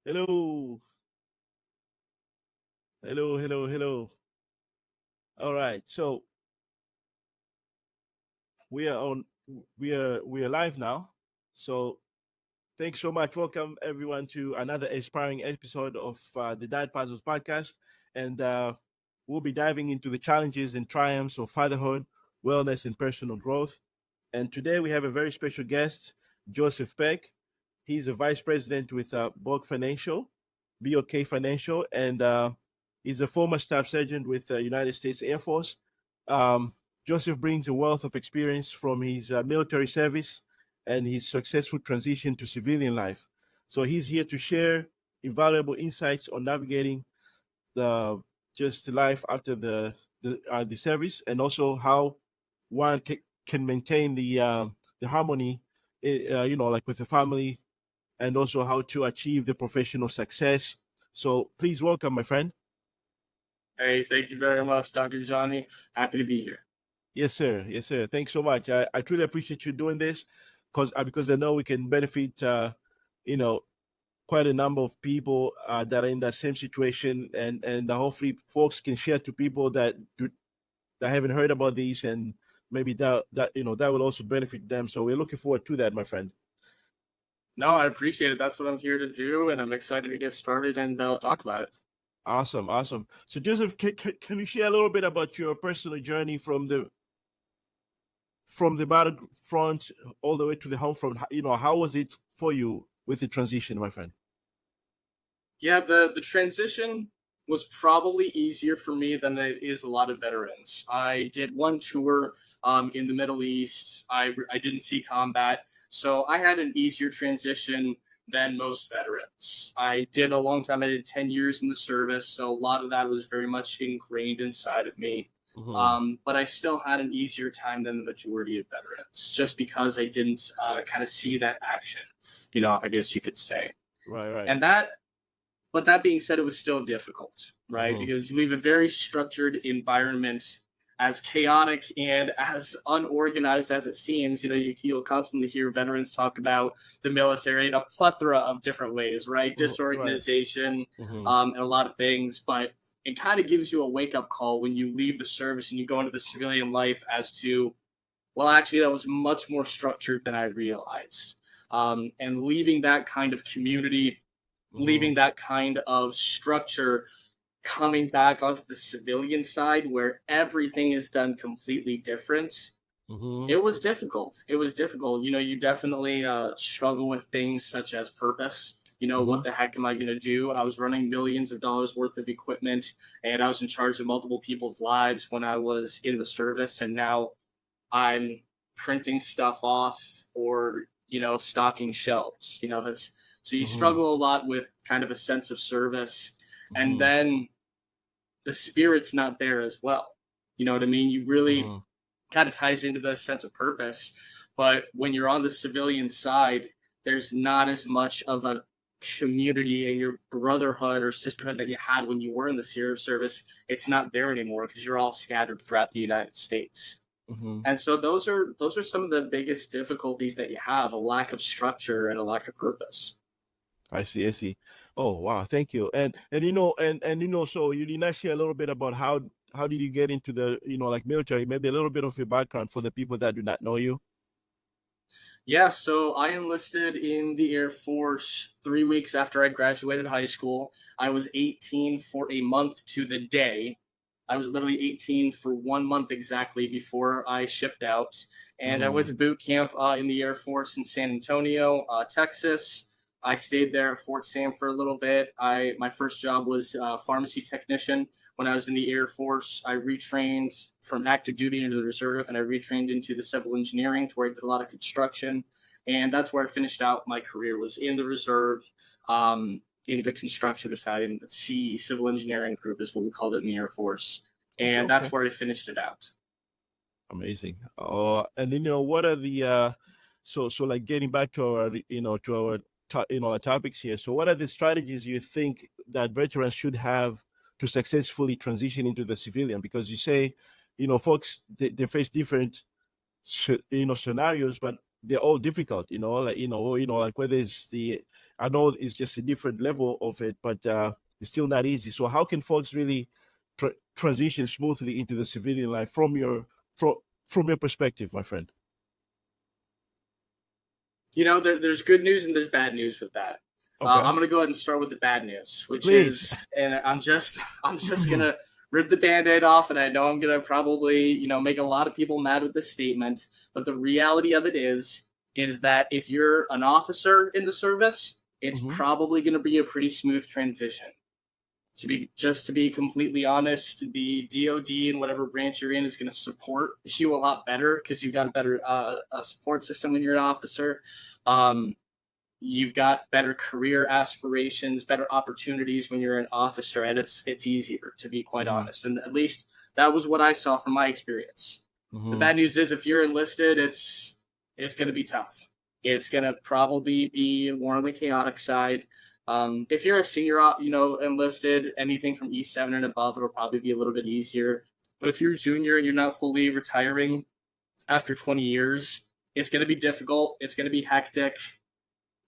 Hello, hello. All right, so we are on. We are live now. So thanks so much. Welcome everyone to another inspiring episode of the Dadpuzzles podcast, and we'll be diving into the challenges and triumphs of fatherhood, wellness, and personal growth. And today we have a very special guest, Joseph Peck. He's a vice president with BOK Financial, and he's a former staff sergeant with the United States Air Force. Um, Joseph brings a wealth of experience from his military service and his successful transition to civilian life. So he's here to share invaluable insights on navigating the just life after the service, and also how one can maintain the harmony, like with the family, and also how to achieve the professional success. So please welcome my friend. Hey, thank you very much, Dr. Johnny. Happy to be here. Yes, sir. Yes, sir. Thanks so much. I truly appreciate you doing this because I know we can benefit, you know, quite a number of people that are in that same situation, and hopefully folks can share to people that haven't heard about these, and maybe that will also benefit them. So we're looking forward to that, my friend. No, I appreciate it. That's what I'm here to do, and I'm excited to get started and talk about it. Awesome, awesome. So Joseph, can you share a little bit about your personal journey from the battlefront all the way to the home front? How was it for you with the transition, my friend? Yeah, the transition was probably easier for me than it is a lot of veterans. I did one tour in the Middle East. I didn't see combat, so I had an easier transition than most veterans. I did a long time. I did 10 years in the service, so a lot of that was very much ingrained inside of me. Hmm. But I still had an easier time than the majority of veterans, just because I didn't kind of see that action. I guess you could say. Right, right. And that being said, it was still difficult, right? Hmm. Because you leave a very structured environment, as chaotic and as unorganized as it seems. You'll constantly hear veterans talk about the military in a plethora of different ways, right? Right. Disorganization, Hmm. and a lot of things. But it kind of gives you a wake up call when you leave the service and you go into the civilian life as to, well, actually, that was much more structured than I realized. And leaving that kind of community, Hmm. leaving that kind of structure, coming back onto the civilian side where everything is done completely different. Hmm. It was difficult. You definitely struggle with things such as purpose. What Hmm. the heck am I going to do? I was running millions of dollars worth of equipment, and I was in charge of multiple people's lives when I was in the service, and now I'm printing stuff off or stocking shelves. That's so you Hmm. struggle a lot with kind of a sense of service, and Hmm. then the spirit's not there as well. You know what I mean? You really Hmm. kind of ties into the sense of purpose, but when you're on the civilian side, there's not as much of a community and your brotherhood or sisterhood that you had when you were in the service. It's not there anymore because you're all scattered throughout the United States. Hmm. And so those are some of the biggest difficulties that you have: a lack of structure and a lack of purpose. I see. I see. Oh wow, thank you. So you did not share a little bit about how did you get into the like military? Maybe a little bit of your background for the people that do not know you. Yeah, so I enlisted in the Air Force 3 weeks after I graduated high school. I was 18 for a month to the day. I was literally 18 for 1 month exactly before I shipped out. And I went Hmm. to boot camp in the Air Force in San Antonio, Texas. I stayed there at Fort Sam for a little bit. My first job was pharmacy technician. When I was in the Air Force, I retrained from active duty into the reserve, and I retrained into the civil engineering to where I did a lot of construction. And that's where I finished out my career, was in the reserve, in the construction side, in the civil engineering group is what we called it in the Air Force. Okay. And Okay. that's where I finished it out. Amazing. And then what are the so like getting back to our our topics here. So what are the strategies you think that veterans should have to successfully transition into the civilian? Because you say, folks they face different scenarios, but they're all difficult, like whether it's I know it's just a different level of it, but it's still not easy. So how can folks really transition smoothly into the civilian life from from your perspective, my friend? There's good news and there's bad news with that. Okay, I'm gonna go ahead and start with the bad news, which please. is, and I'm just gonna rip the band-aid off, and I know I'm gonna probably, make a lot of people mad with this statement, but the reality of it is that if you're an officer in the service, it's Hmm. probably gonna be a pretty smooth transition. To be completely honest, the DoD and whatever branch you're in is going to support you a lot better because you've got a better support system when you're an officer. Um, you've got better career aspirations, better opportunities when you're an officer, and it's easier, to be quite Hmm. honest. And at least that was what I saw from my experience. The Hmm. bad news is if you're enlisted, it's going to be tough. It's going to probably be more on the chaotic side. If you're a senior, enlisted, anything from E7 and above, it'll probably be a little bit easier. But if you're a junior and you're not fully retiring after 20 years, it's going to be difficult. It's going to be hectic,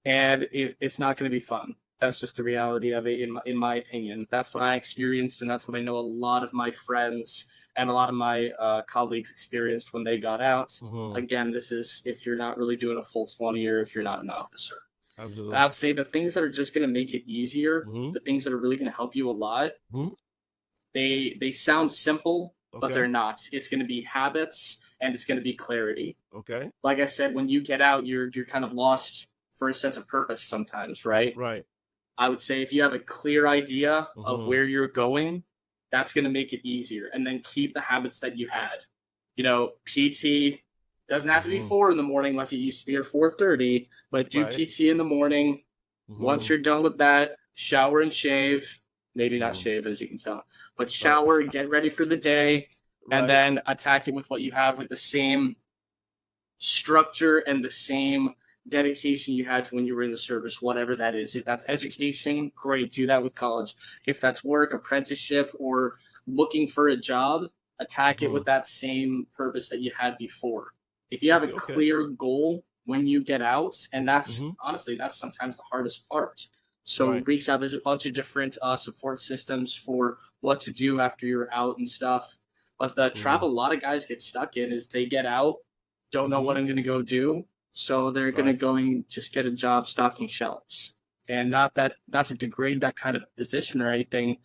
and it's not going to be fun. That's just the reality of it, in my opinion. That's what I experienced, and that's what I know a lot of my friends and a lot of my colleagues experienced when they got out. Hmm. Again, this is if you're not really doing a full 20 or if you're not an officer. I Absolutely. would say the things that are just going to make it easier, Hmm. the things that are really going to help you a lot, Hmm. they sound simple, but Okay. they're not. It's going to be habits and it's going to be clarity. Okay. Like I said, when you get out, you're kind of lost for a sense of purpose sometimes, right? Right. I would say if you have a clear idea of Hmm. where you're going, that's going to make it easier. And then keep the habits that you had. PT doesn't have to be Hmm. 4 in the morning like it used to be, or 4:30, but do Right. PT in the morning. Once Hmm. you're done with that, shower and shave. Maybe not Hmm. shave, as you can tell, but Right. shower and get ready for the day, and Right. then attack it with what you have with the same structure and the same dedication you had to when you were in the service, whatever that is. If that's education, great, do that with college. If that's work, apprenticeship, or looking for a job, attack it Hmm. with that same purpose that you had before. If you have a Okay. Okay. clear goal when you get out, and that's Hmm. honestly, that's sometimes the hardest part. So Right. reach out. There's a bunch of different support systems for what to do after you're out and stuff. But the trap Hmm. a lot of guys get stuck in is they get out, don't know Hmm. what I'm going to go do, so they're going to Right. go and just get a job stocking shelves. And not to degrade that kind of position or anything,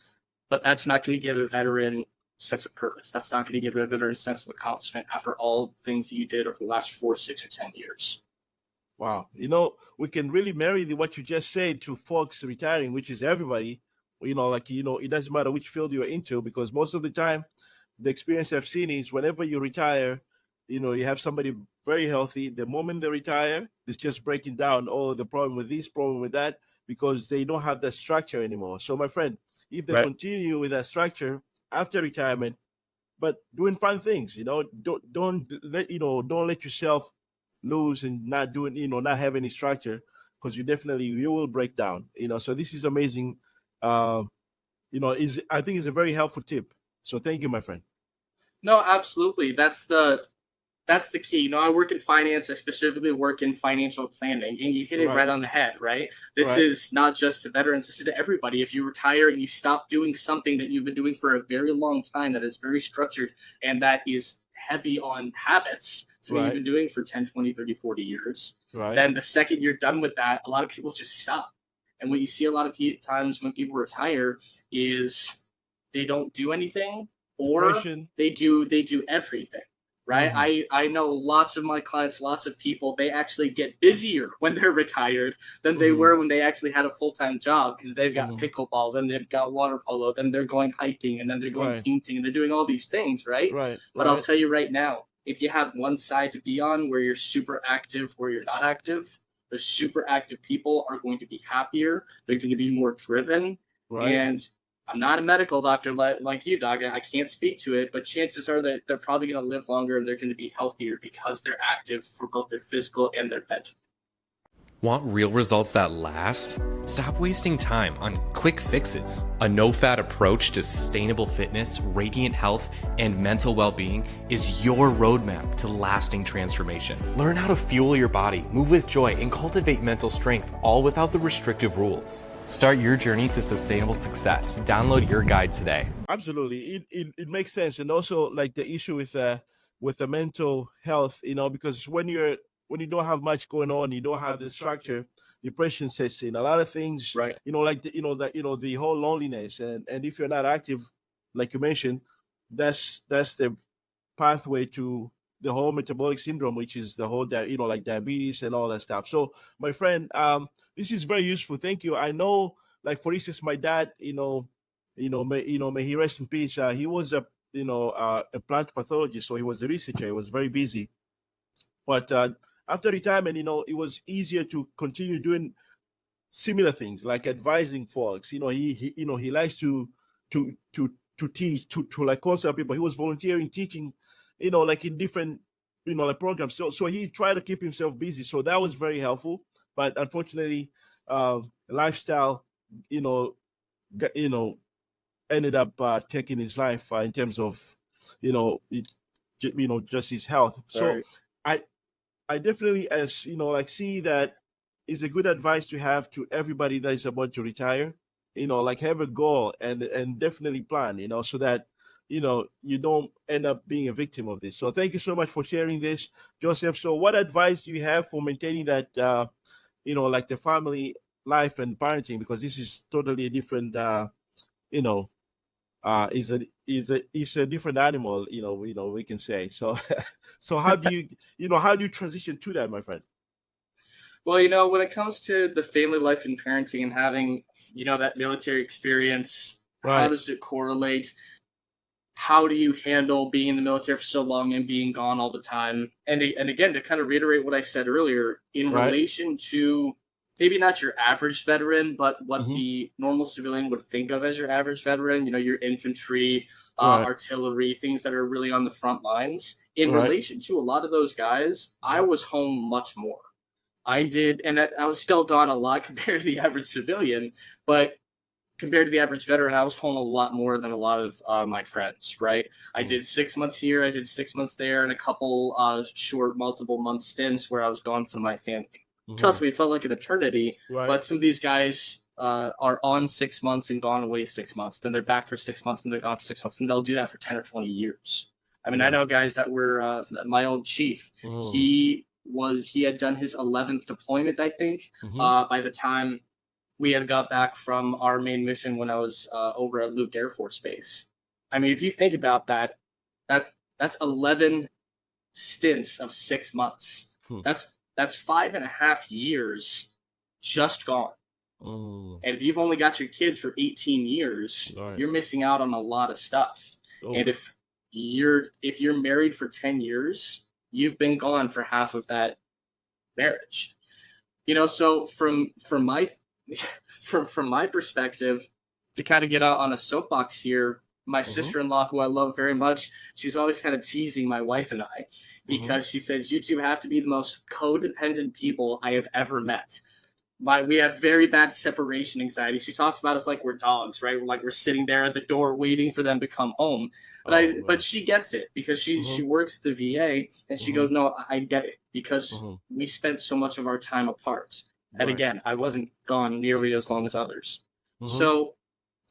but that's not going to give a veteran sense of purpose. That's not going to give a veteran a sense of accomplishment after all the things that you did over the last 4, 6, or 10 years. Wow. We can really marry what you just said to folks retiring, which is everybody. It doesn't matter which field you're into, because most of the time, the experience I've seen is whenever you retire, you have somebody very healthy. The moment they retire, it's just breaking down, oh, the problem with this, problem with that, because they don't have that structure anymore. So, my friend, if they Right. continue with that structure after retirement, but doing fun things, don't let yourself lose and not doing, not have any structure, because you will break down. So this is amazing. um is I think it's a very helpful tip. So thank you, my friend. No, absolutely. That's the key. I work in finance. I specifically work in financial planning, and you hit it Right. right on the head, right? This Right. is not just to veterans, this is to everybody. If you retire and you stop doing something that you've been doing for a very long time, that is very structured and that is heavy on habits, something you've Right. been doing for 10, 20, 30, 40 years, Right. then the second you're done with that, a lot of people just stop. And what you see a lot of times when people retire is they don't do anything, or Depression. they do everything, right? Hmm. I know lots of my clients, lots of people, they actually get busier when they're retired than they Hmm. were when they actually had a full-time job, because they've got Hmm. pickleball, then they've got water polo, then they're going hiking, and then they're going Right. painting, and they're doing all these things, right? Right. But I'll Right. tell you right now, if you have one side to be on where you're super active or you're not active, the super active people are going to be happier, they're going to be more driven, Right. and I'm not a medical doctor like you, Doc. I can't speak to it, but chances are that they're probably going to live longer and they're going to be healthier because they're active for both their physical and their mental. Want real results that last? Stop wasting time on quick fixes. A no-fat approach to sustainable fitness, radiant health, and mental well-being is your roadmap to lasting transformation. Learn how to fuel your body, move with joy, and cultivate mental strength, all without the restrictive rules. Start your journey to sustainable success. Download your guide today. Absolutely, it makes sense, and also like the issue with the mental health, because when you don't have much going on, you don't have the structure, depression sets in. A lot of things, Right. like the whole loneliness, and if you're not active, like you mentioned, that's the pathway to the whole metabolic syndrome, which is the whole like diabetes and all that stuff. So, my friend, this is very useful. Thank you. I know, like for instance, my dad, may he rest in peace. He was a plant pathologist, so he was a researcher. He was very busy, but after retirement, it was easier to continue doing similar things like advising folks. He likes to teach, to like consult people. He was volunteering, teaching, like in different, like programs. So he tried to keep himself busy. So that was very helpful. But unfortunately, lifestyle, you know, ended up taking his life in terms of, just his health. Sorry. So I I definitely, as like see that is a good advice to have to everybody that is about to retire. Like have a goal and definitely plan. So that you don't end up being a victim of this. So thank you so much for sharing this, Joseph. So what advice do you have for maintaining that? Like the family life and parenting, because this is totally a different. You know, is a different animal. We can say so. So how do you transition to that, my friend? Well, when it comes to the family life and parenting and having, that military experience, how Right. does it correlate? How do you handle being in the military for so long and being gone all the time? And again, to kind of reiterate what I said earlier, in Right. relation to maybe not your average veteran, but what Hmm. the normal civilian would think of as your average veteran, your infantry, Right. artillery, things that are really on the front lines. In Right. relation to a lot of those guys, I was home much more. I did, and I was still gone a lot compared to the average civilian, but compared to the average veteran, I was home a lot more than a lot of my friends, right? I Mhm. did 6 months here, I did 6 months there, and a couple short, multiple month stints where I was gone from my family. Mhm. Trust me, it felt like an eternity, Right. but some of these guys are on 6 months and gone away 6 months, then they're back for 6 months and they're gone for 6 months, and they'll do that for 10 or 20 years. I mean, I Yeah. know guys that were, my old chief, Mhm. he had done his 11th deployment, I think, Mhm. by the time we had got back from our main mission when I was over at Luke Air Force Base. I mean, if you think about that, that that's 11 stints of 6 months. Hmm. That's 5.5 years just gone. Mm. And if you've only got your kids for 18 years, Right. you're missing out on a lot of stuff. Oh. And if you're married for 10 years, you've been gone for half of that marriage. So from my from my perspective, to kind of get out on a soapbox here, my Mhm. sister-in-law, who I love very much, she's always kind of teasing my wife and I, Mhm. because she says, you two have to be the most codependent people I have ever met. We have very bad separation anxiety. She talks about us like we're dogs, right? Like we're sitting there at the door waiting for them to come home. But Oh but man. she gets it, because she Mhm. works at the VA, and she Mhm. goes, no, I get it, because Mhm. we spent so much of our time apart. And Right. again, I wasn't gone nearly as long as others. Mhm. So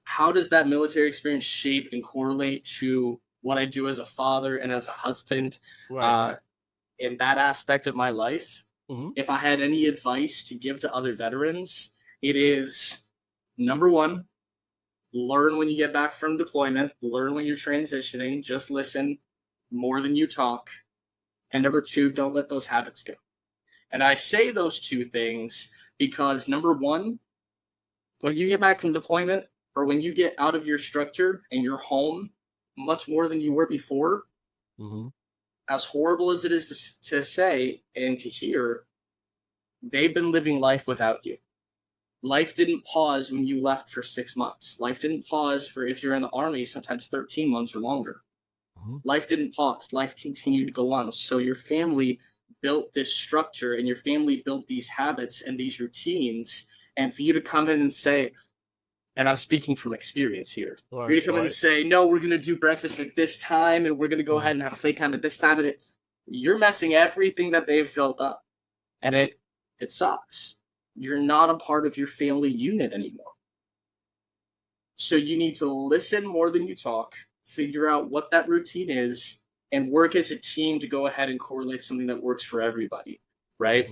how does that military experience shape and correlate to what I do as a father and as a husband, Right. uh, in that aspect of my life? Mhm. If I had any advice to give to other veterans, it is, number one, learn when you get back from deployment, learn when you're transitioning, just listen more than you talk. And number two, don't let those habits go. And I say those two things because, number one, when you get back from deployment, or when you get out of your structure and you're home much more than you were before, Mhm. as horrible as it is to say and to hear, they've been living life without you. Life didn't pause when you left for 6 months. Life didn't pause for, if you're in the Army, sometimes 13 months or longer. Mhm. Life didn't pause. Life continued to go on. So your family built this structure and your family built these habits and these routines, and for you to come in and say, and I'm speaking from experience here, for you to come in and say, no, we're going to do breakfast at this time and we're going to go ahead and have playtime at this time, and you're messing everything that they've built up, and it sucks. You're not a part of your family unit anymore. So you need to listen more than you talk, figure out what that routine is, and work as a team to go ahead and correlate something that works for everybody, right?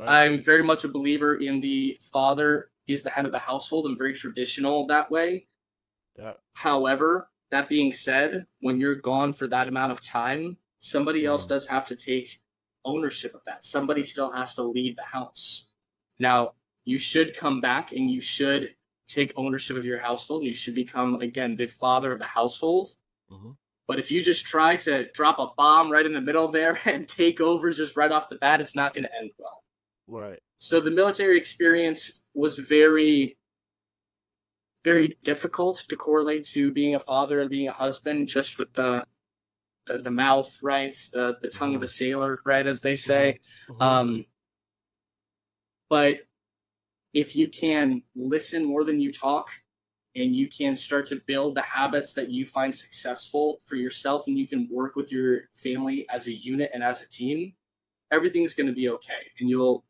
I'm very much a believer in the father is the head of the household. I'm very traditional that way. Yeah. However, that being said, when you're gone for that amount of time, somebody else does have to take ownership of that. Somebody still has to lead the house. Now, you should come back and you should take ownership of your household. You should become, again, the father of the household. But if you just try to drop a bomb right in the middle there and take over just right off the bat, it's not going to end well. Right. So the military experience was very, very difficult to correlate to being a father and being a husband, just with the mouth, right? The tongue of a sailor, right, as they say. But if you can listen more than you talk, and you can start to build the habits that you find successful for yourself, and you can work with your family as a unit and as a team, everything's going to be okay. And your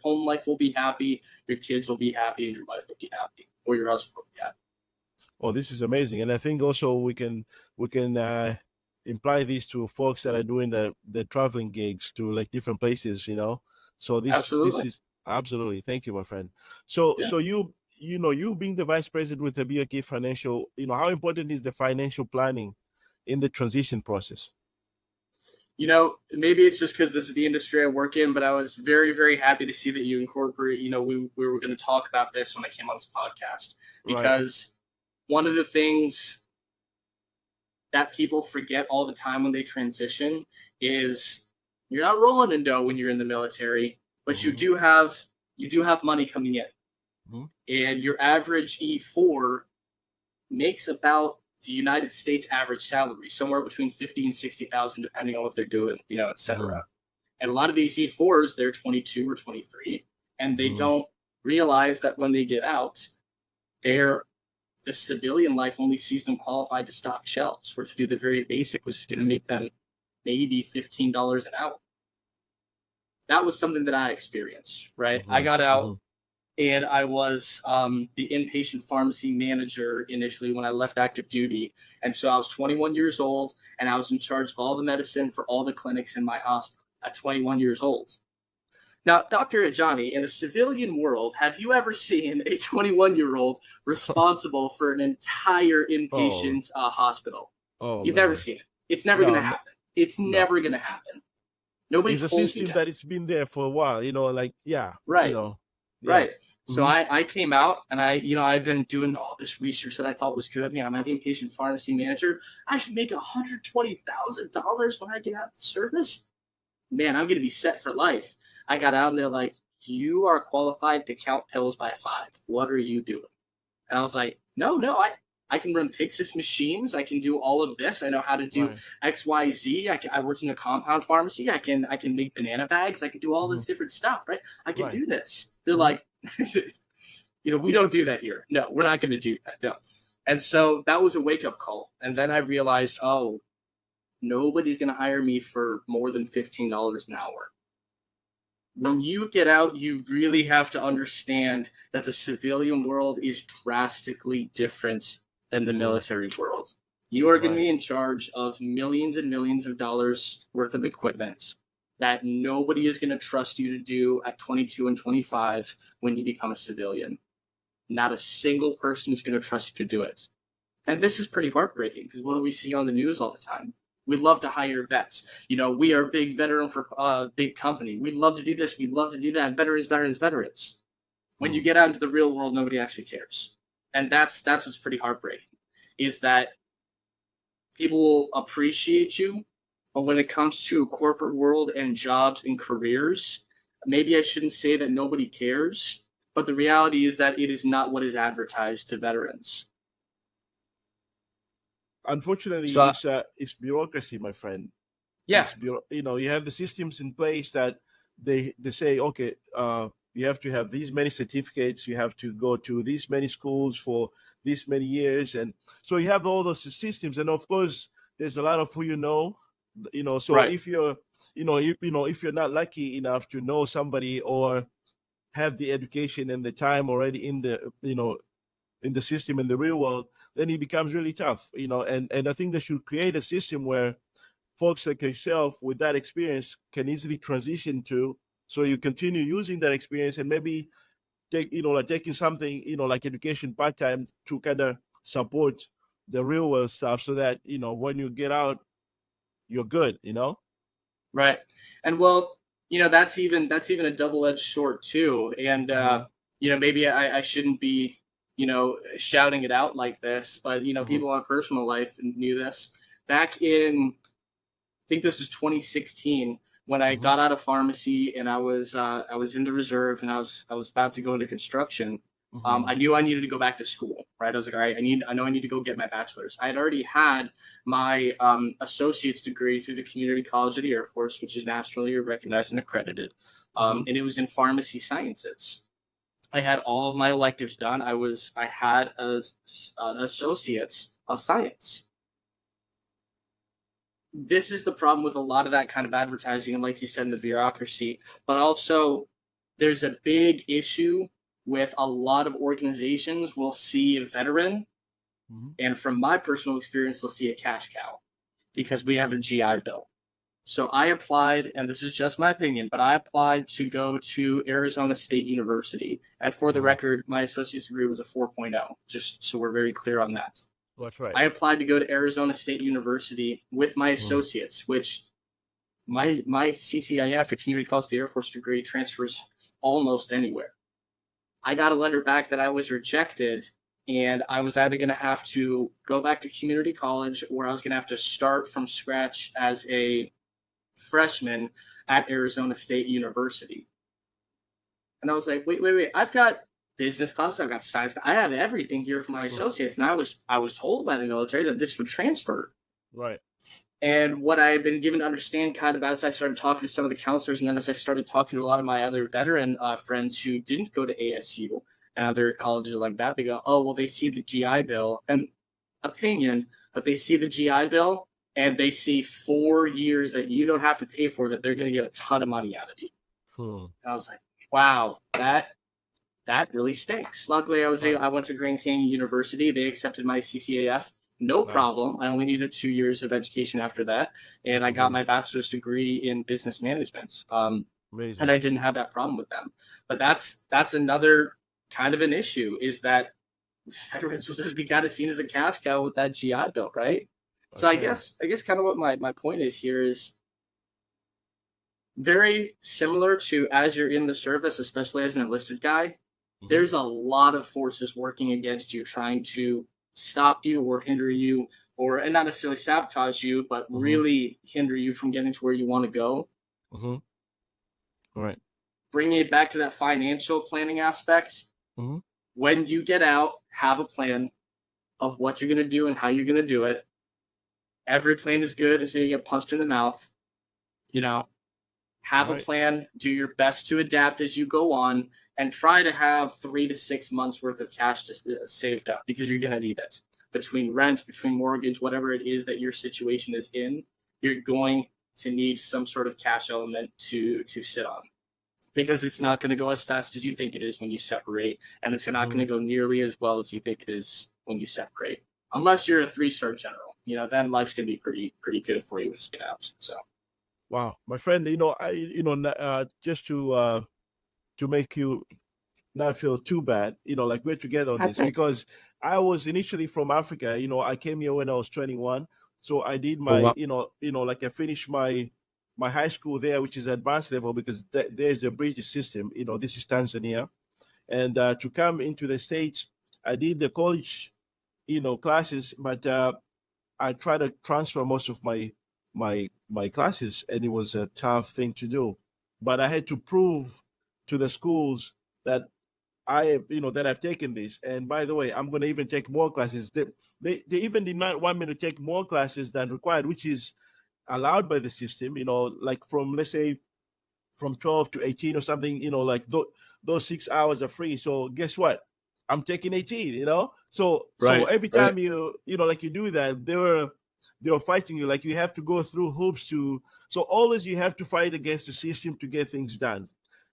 home life will be happy, your kids will be happy, and your wife will be happy, or your husband will be happy. Oh, this is amazing. And I think also we can imply this to folks that are doing the traveling gigs to like different places, So this is absolutely. Thank you, my friend. So you being the vice president with the BOK Financial, how important is the financial planning in the transition process? Maybe it's just because this is the industry I work in, but I was very, very happy to see that you incorporate, we were going to talk about this when I came on this podcast, because one of the things that people forget all the time when they transition is you're not rolling in dough when you're in the military, but you do have money coming in. And your average E4 makes about the United States average salary, somewhere between 50 and 60,000, depending on what they're doing, et cetera. And a lot of these E4s, they're 22 or 23, and they don't realize that when they get out, the civilian life only sees them qualified to stock shelves, or to do the very basic, which is going to make them maybe $15 an hour. That was something that I experienced, right? I got out. And I was the inpatient pharmacy manager initially when I left active duty. And so I was 21 years old, and I was in charge of all the medicine for all the clinics in my hospital at 21 years old. Now, Dr. Ajani, in the civilian world, have you ever seen a 21-year-old responsible for an entire inpatient hospital? You've never seen it. It's never going to happen. It's never going to happen. Nobody told me. It's a system that it's been there for a while, Right. Yeah. Right. So I came out, and I've been doing all this research that I thought was good. I'm an inpatient pharmacy manager. I should make $120,000 when I get out of the service. Man, I'm going to be set for life. I got out, and they're like, you are qualified to count pills by 5. What are you doing? And I was like, no, I can run Pyxis machines. I can do all of this. I know how to do X, Y, Z. I worked in a compound pharmacy. I can make banana bags. I can do all this different stuff, right? I can do this. They're like, we don't do that here. No, we're not going to do that. No. And so that was a wake-up call. And then I realized, nobody's going to hire me for more than $15 an hour. When you get out, you really have to understand that the civilian world is drastically different than the military world. You are going to be in charge of millions and millions of dollars worth of equipment that nobody is going to trust you to do at 22 and 25 when you become a civilian. Not a single person is going to trust you to do it. And this is pretty heartbreaking, because what do we see on the news all the time? We love to hire vets. We are a big veteran for big company. We love to do this. We love to do that. Veterans. When you get out into the real world, nobody actually cares. And that's what's pretty heartbreaking, is that people will appreciate you, but when it comes to corporate world and jobs and careers, maybe I shouldn't say that nobody cares, but the reality is that it is not what is advertised to veterans. Unfortunately, it's bureaucracy, my friend. Yeah. You have the systems in place that they say, okay, you have to have these many certificates, you have to go to these many schools for these many years, and so you have all those systems, and of course there's a lot of who so Right. if you're if you're not lucky enough to know somebody or have the education and the time already in the in the system in the real world, then it becomes really tough, and I think they should create a system where folks like yourself with that experience can easily transition to, so you continue using that experience and maybe take like taking something like education part-time to kind of support the real world stuff, so that when you get out you're good. Right. And well, that's even a double-edged sword too. And maybe I shouldn't be, shouting it out like this, but people in my personal life knew this. Back in, I think this was 2016, when I got out of pharmacy and I was in the reserve and I was about to go into construction. I knew I needed to go back to school, right? I was like, all right, I know I need to go get my bachelor's. I had already had my associate's degree through the Community College of the Air Force, which is nationally recognized and accredited. And it was in pharmacy sciences. I had all of my electives done. I had an associate's of science. This is the problem with a lot of that kind of advertising, and like you said, in the bureaucracy. But also, there's a big issue with a lot of organizations will see a veteran, and from my personal experience, they'll see a cash cow because we have a GI Bill. So I applied, and this is just my opinion, but I applied to go to Arizona State University. And for the record, my associate's degree was a 4.0, just so we're very clear on that. That's right. I applied to go to Arizona State University with my associates, which my CCIF, or Community College of the Air Force degree, transfers almost anywhere. I got a letter back that I was rejected, and I was either going to have to go back to community college or I was going to have to start from scratch as a freshman at Arizona State University. And I was like, wait, I've got business classes, I've got science, I have everything here for my associates. And I was told by the military that this would transfer. Right. And what I had been given to understand kind of as I started talking to some of the counselors, and then as I started talking to a lot of my other veteran friends who didn't go to ASU and other colleges like that, they go, oh, well, they see the GI Bill and opinion, but they see the GI Bill and they see 4 years that you don't have to pay for, that they're going to get a ton of money out of you. And I was like, wow, that really stinks. Luckily, I went to Grand Canyon University. They accepted my CCAF. No problem. I only needed 2 years of education after that, and I got my bachelor's degree in business management. And I didn't have that problem with them. But that's another kind of an issue, is that veterans will just be kind of seen as a cash cow with that GI Bill, right? So I guess kind of what my point is here is very similar to as you're in the service, especially as an enlisted guy. There's a lot of forces working against you, trying to stop you or hinder you, and not necessarily sabotage you, but really hinder you from getting to where you want to go. All right. Bringing it back to that financial planning aspect. When you get out, have a plan of what you're going to do and how you're going to do it. Every plan is good until you get punched in the mouth. Have a plan, do your best to adapt as you go on, and try to have 3 to 6 months worth of cash saved up, because you're going to need it. Between rent, between mortgage, whatever it is that your situation is in, you're going to need some sort of cash element to sit on, because it's not going to go as fast as you think it is when you separate, and it's not going to go nearly as well as you think it is when you separate. Unless you're a 3-star general, then life's going to be pretty good for you with scouts. So. Wow, my friend, just to make you not feel too bad, like we're together on this, because I was initially from Africa. I came here when I was 21, so I did my, I finished my high school there, which is advanced level, because there's a British system. This is Tanzania, and to come into the States, I did the college, classes, but I tried to transfer most of my classes, and it was a tough thing to do. But I had to prove to the schools that that I've taken this. And by the way, I'm going to even take more classes. They even did not want me to take more classes than required, which is allowed by the system, like from, let's say, from 12 to 18 or something, like those 6 hours are free. So guess what? I'm taking 18, So Right, every right. time like you do that, they were fighting you. Like you have to go through hoops so always you have to fight against the system to get things done.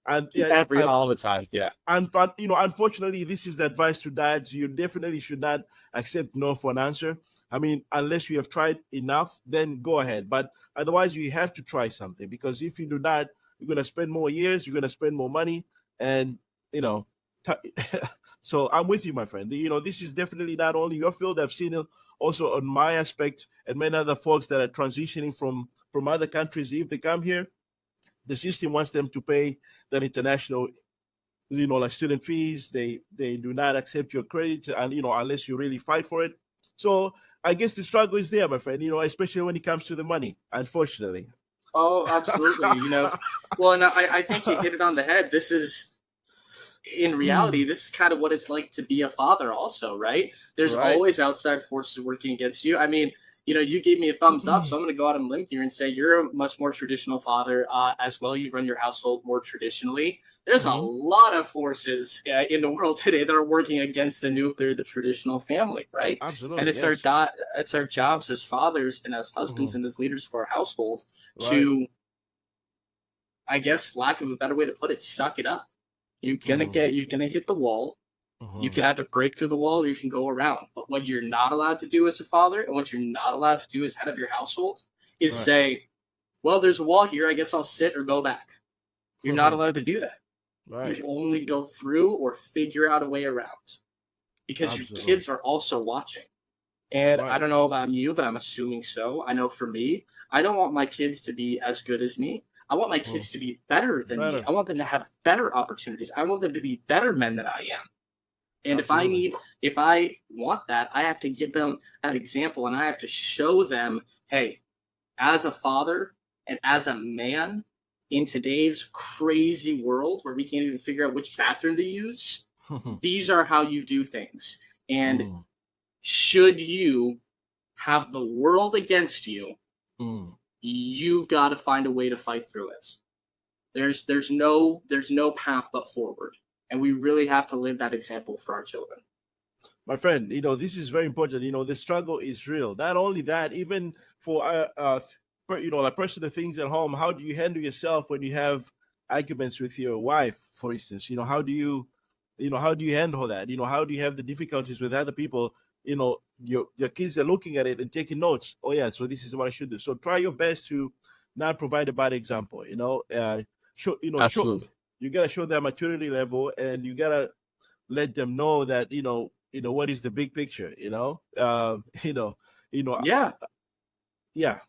And yeah, All the time. Yeah. and unfortunately, this is the advice to dads. You definitely should not accept no for an answer. I mean, unless you have tried enough, then go ahead. But otherwise, you have to try something, because if you do not, you're going to spend more years, you're going to spend more money, and you know. T- so I'm with you, my friend. This is definitely not only your field. I've seen it also on my aspect, and many other folks that are transitioning from other countries. If they come here, the system wants them to pay that international, like student fees. They do not accept your credit, and unless you really fight for it. So I guess the struggle is there, my friend, especially when it comes to the money, unfortunately. Oh, absolutely. Well, and I think you hit it on the head. This is, in reality, this is kind of what it's like to be a father also, right? There's Right. always outside forces working against you. I mean, you gave me a thumbs up, so I'm going to go out on a limb here and say you're a much more traditional father as well. You run your household more traditionally. There's a Mhm. lot of forces in the world today that are working against the traditional family, right? And Absolutely, it's our yes. it's our jobs as fathers and as husbands Mhm. and as leaders of our household Right. to, I guess, lack of a better way to put it, suck it up. Mhm. You're gonna hit the wall. You Mhm. can either break through the wall or you can go around. But what you're not allowed to do as a father, and what you're not allowed to do as head of your household, is Right. say, well, there's a wall here, I guess I'll sit or go back. You're not allowed to do that. You Right. can only go through or figure out a way around. Because your Absolutely. kids are also watching. And I Right. don't know about you, but I'm assuming so. I know for me, I don't want my kids to be as good as me. I want my Mhm. kids to be better than me. Better. I want them to have better opportunities. I want them to be better men than I am. And Absolutely. if I want that, I have to give them that example and I have to show them, hey, as a father and as a man in today's crazy world where we can't even figure out which bathroom to use, these are how you do things. And Mhm. should you have the world against you, Mhm. you've got to find a way to fight through it. There's no path but forward. And we really have to live that example for our children. My friend, this is very important. The struggle is real. Not only that, even for like personal things at home. How do you handle yourself when you have arguments with your wife, for instance? How do you handle that? How do you have the difficulties with other people? Your kids are looking at it and taking notes. Oh yeah, so this is what I should do. So try your best to not provide a bad example. Show Absolutely. you gotta show their maturity level, and you gotta let them know that what is the big picture. you know Yeah. yeah,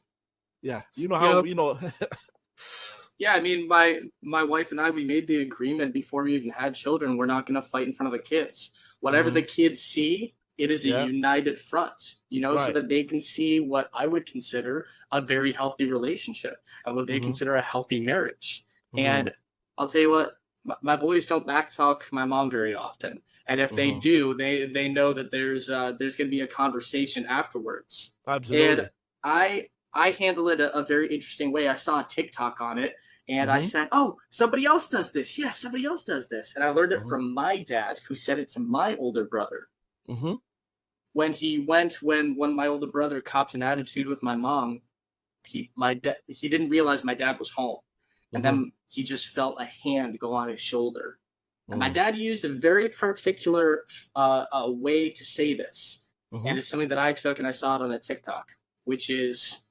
yeah, You how know, yeah, I mean, my wife and I, we made the agreement before we even had children. We're not going to fight in front of the kids. Whatever the Mhm. kids see, it is a Yeah, united front. So right. that they can see what I would consider a very healthy relationship and what they Hmm. consider a healthy marriage. Hmm. And I'll tell you what, my boys don't backtalk my mom very often, and if they Hmm. do, they know that there's going to be a conversation afterwards. And Absolutely. I handle it a very interesting way. I saw a TikTok on it and I Hmm. said, oh, somebody else does this. Yes, somebody else does this. And I learned it Hmm. from my dad, who said it to my older brother. Hmm. When my older brother copped an attitude with my mom, he didn't realize my dad was home. And Hmm. then he just felt a hand go on his shoulder. And my Hmm. dad used a very particular way to say this. And Hmm. it's something that I took and I saw it on a TikTok, which is,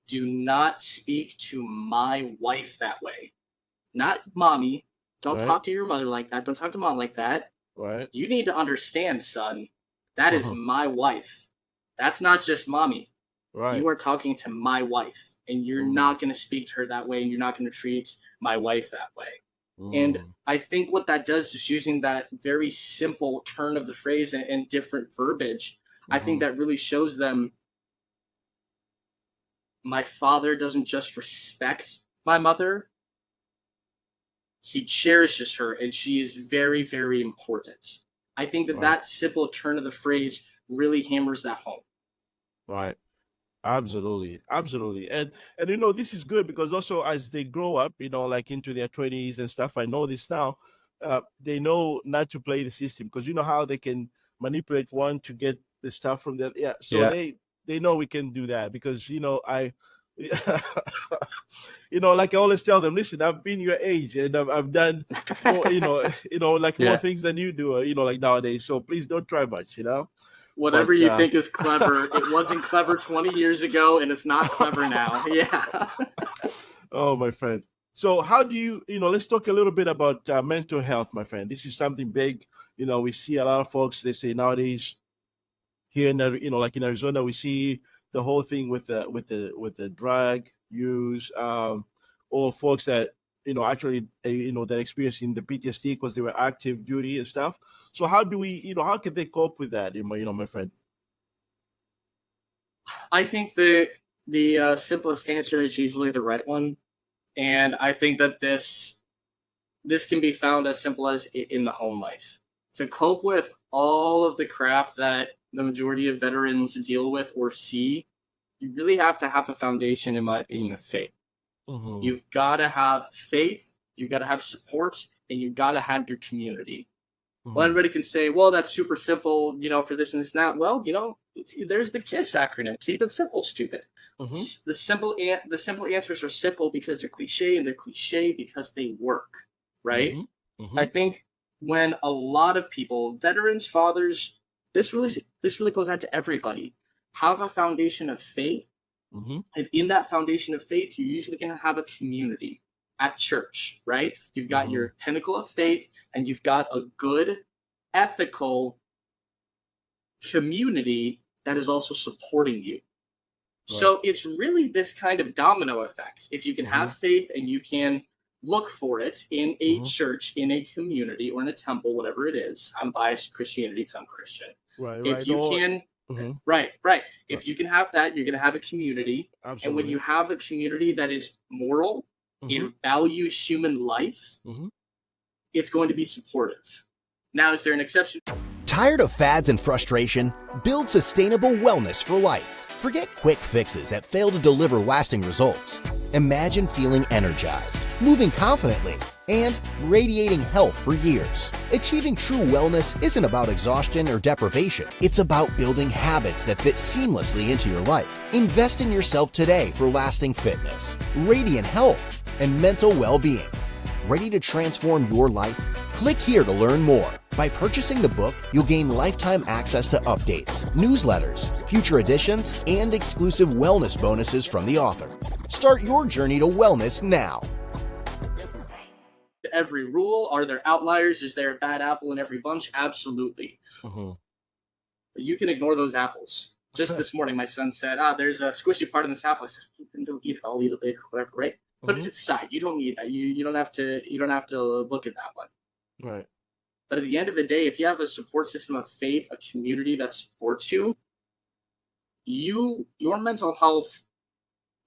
do not speak to my wife that way. Not mommy. Don't Right. talk to your mother like that. Don't talk to mom like that. Right. You need to understand, son. That is Hmm. my wife. That's not just mommy. Right. You are talking to my wife, and you're Hmm. not going to speak to her that way, and you're not going to treat my wife that way. And Hmm. I think what that does is using that very simple turn of the phrase and different verbiage. I think Hmm. that really shows them my father doesn't just respect my mother, he cherishes her, and she is very, very important. I think that Right. that simple turn of the phrase really hammers that home. Right. Absolutely, absolutely, and this is good because also as they grow up, like into their 20s and stuff. I know this now. They know not to play the system because you know how they can manipulate one to get the stuff from that. Yeah, so Yeah. they know we can do that because I, like I always tell them, listen, I've been your age and I've done more, like more Yeah. things than you do, like nowadays. So please don't try much. Whatever But you think is clever, it wasn't clever 20 years ago, and it's not clever now. Yeah. Oh, my friend. So, how do let's talk a little bit about mental health, my friend. This is something big. We see a lot of folks, they say nowadays here in, like in Arizona, we see the whole thing with the drug use, or folks that, actually, that experiencing the PTSD because they were active duty and stuff. So, how do we, how can they cope with that, my friend? I think the simplest answer is usually the right one, and I think that this can be found as simple as in the home life. To cope with all of the crap that the majority of veterans deal with or see, you really have to have a foundation, in my opinion, of faith. Mm-hmm. You've got to have faith, you've got to have support, and you've got to have your community. Well, Mm-hmm. everybody can say, well, that's super simple, for this and this and that. Well, there's the KISS acronym. Keep it simple, stupid. Mm-hmm. The simple answers are simple because they're cliche, and they're cliche because they work, right? Mm-hmm. Mm-hmm. I think when a lot of people, veterans, fathers, this really goes out to everybody, have a foundation of faith, Mm-hmm. and in that foundation of faith, you're usually going to have a community at church, right? You've got Mm-hmm. your pinnacle of faith, and you've got a good, ethical community that is also supporting you. Right. So it's really this kind of domino effect. If you can Mm-hmm. have faith and you can look for it in a Mm-hmm. church, in a community, or in a temple, whatever it is. I'm biased to Christianity because I'm Christian. Right. If Right. you No. can, Mm-hmm. right. If you can have that, you're going to have a community. And when Absolutely. you have a community that is moral, Mm-hmm. it values human life, Mm-hmm. it's going to be supportive. Now, is there an exception? Tired of fads and frustration? Build sustainable wellness for life. Forget quick fixes that fail to deliver lasting results. Imagine feeling energized, moving confidently, and radiating health for years. Achieving true wellness isn't about exhaustion or deprivation. It's about building habits that fit seamlessly into your life. Invest in yourself today for lasting fitness, radiant health, and mental well-being. Ready to transform your life? Click here to learn more. By purchasing the book, you'll gain lifetime access to updates, newsletters, future editions, and exclusive wellness bonuses from the author. Start your journey to wellness now. Every rule? Are there outliers? Is there a bad apple in every bunch? Absolutely. Mm-hmm. But you can ignore those apples. Just this morning, my son said, there's a squishy part in this apple. I said, don't eat it. I'll eat it later, whatever, right? Put it to the side. You don't need that. You don't have to look at that one. Right. But at the end of the day, if you have a support system of faith, a community that supports you, your mental health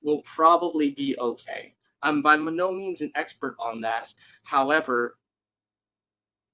will probably be okay. I'm by no means an expert on that. However,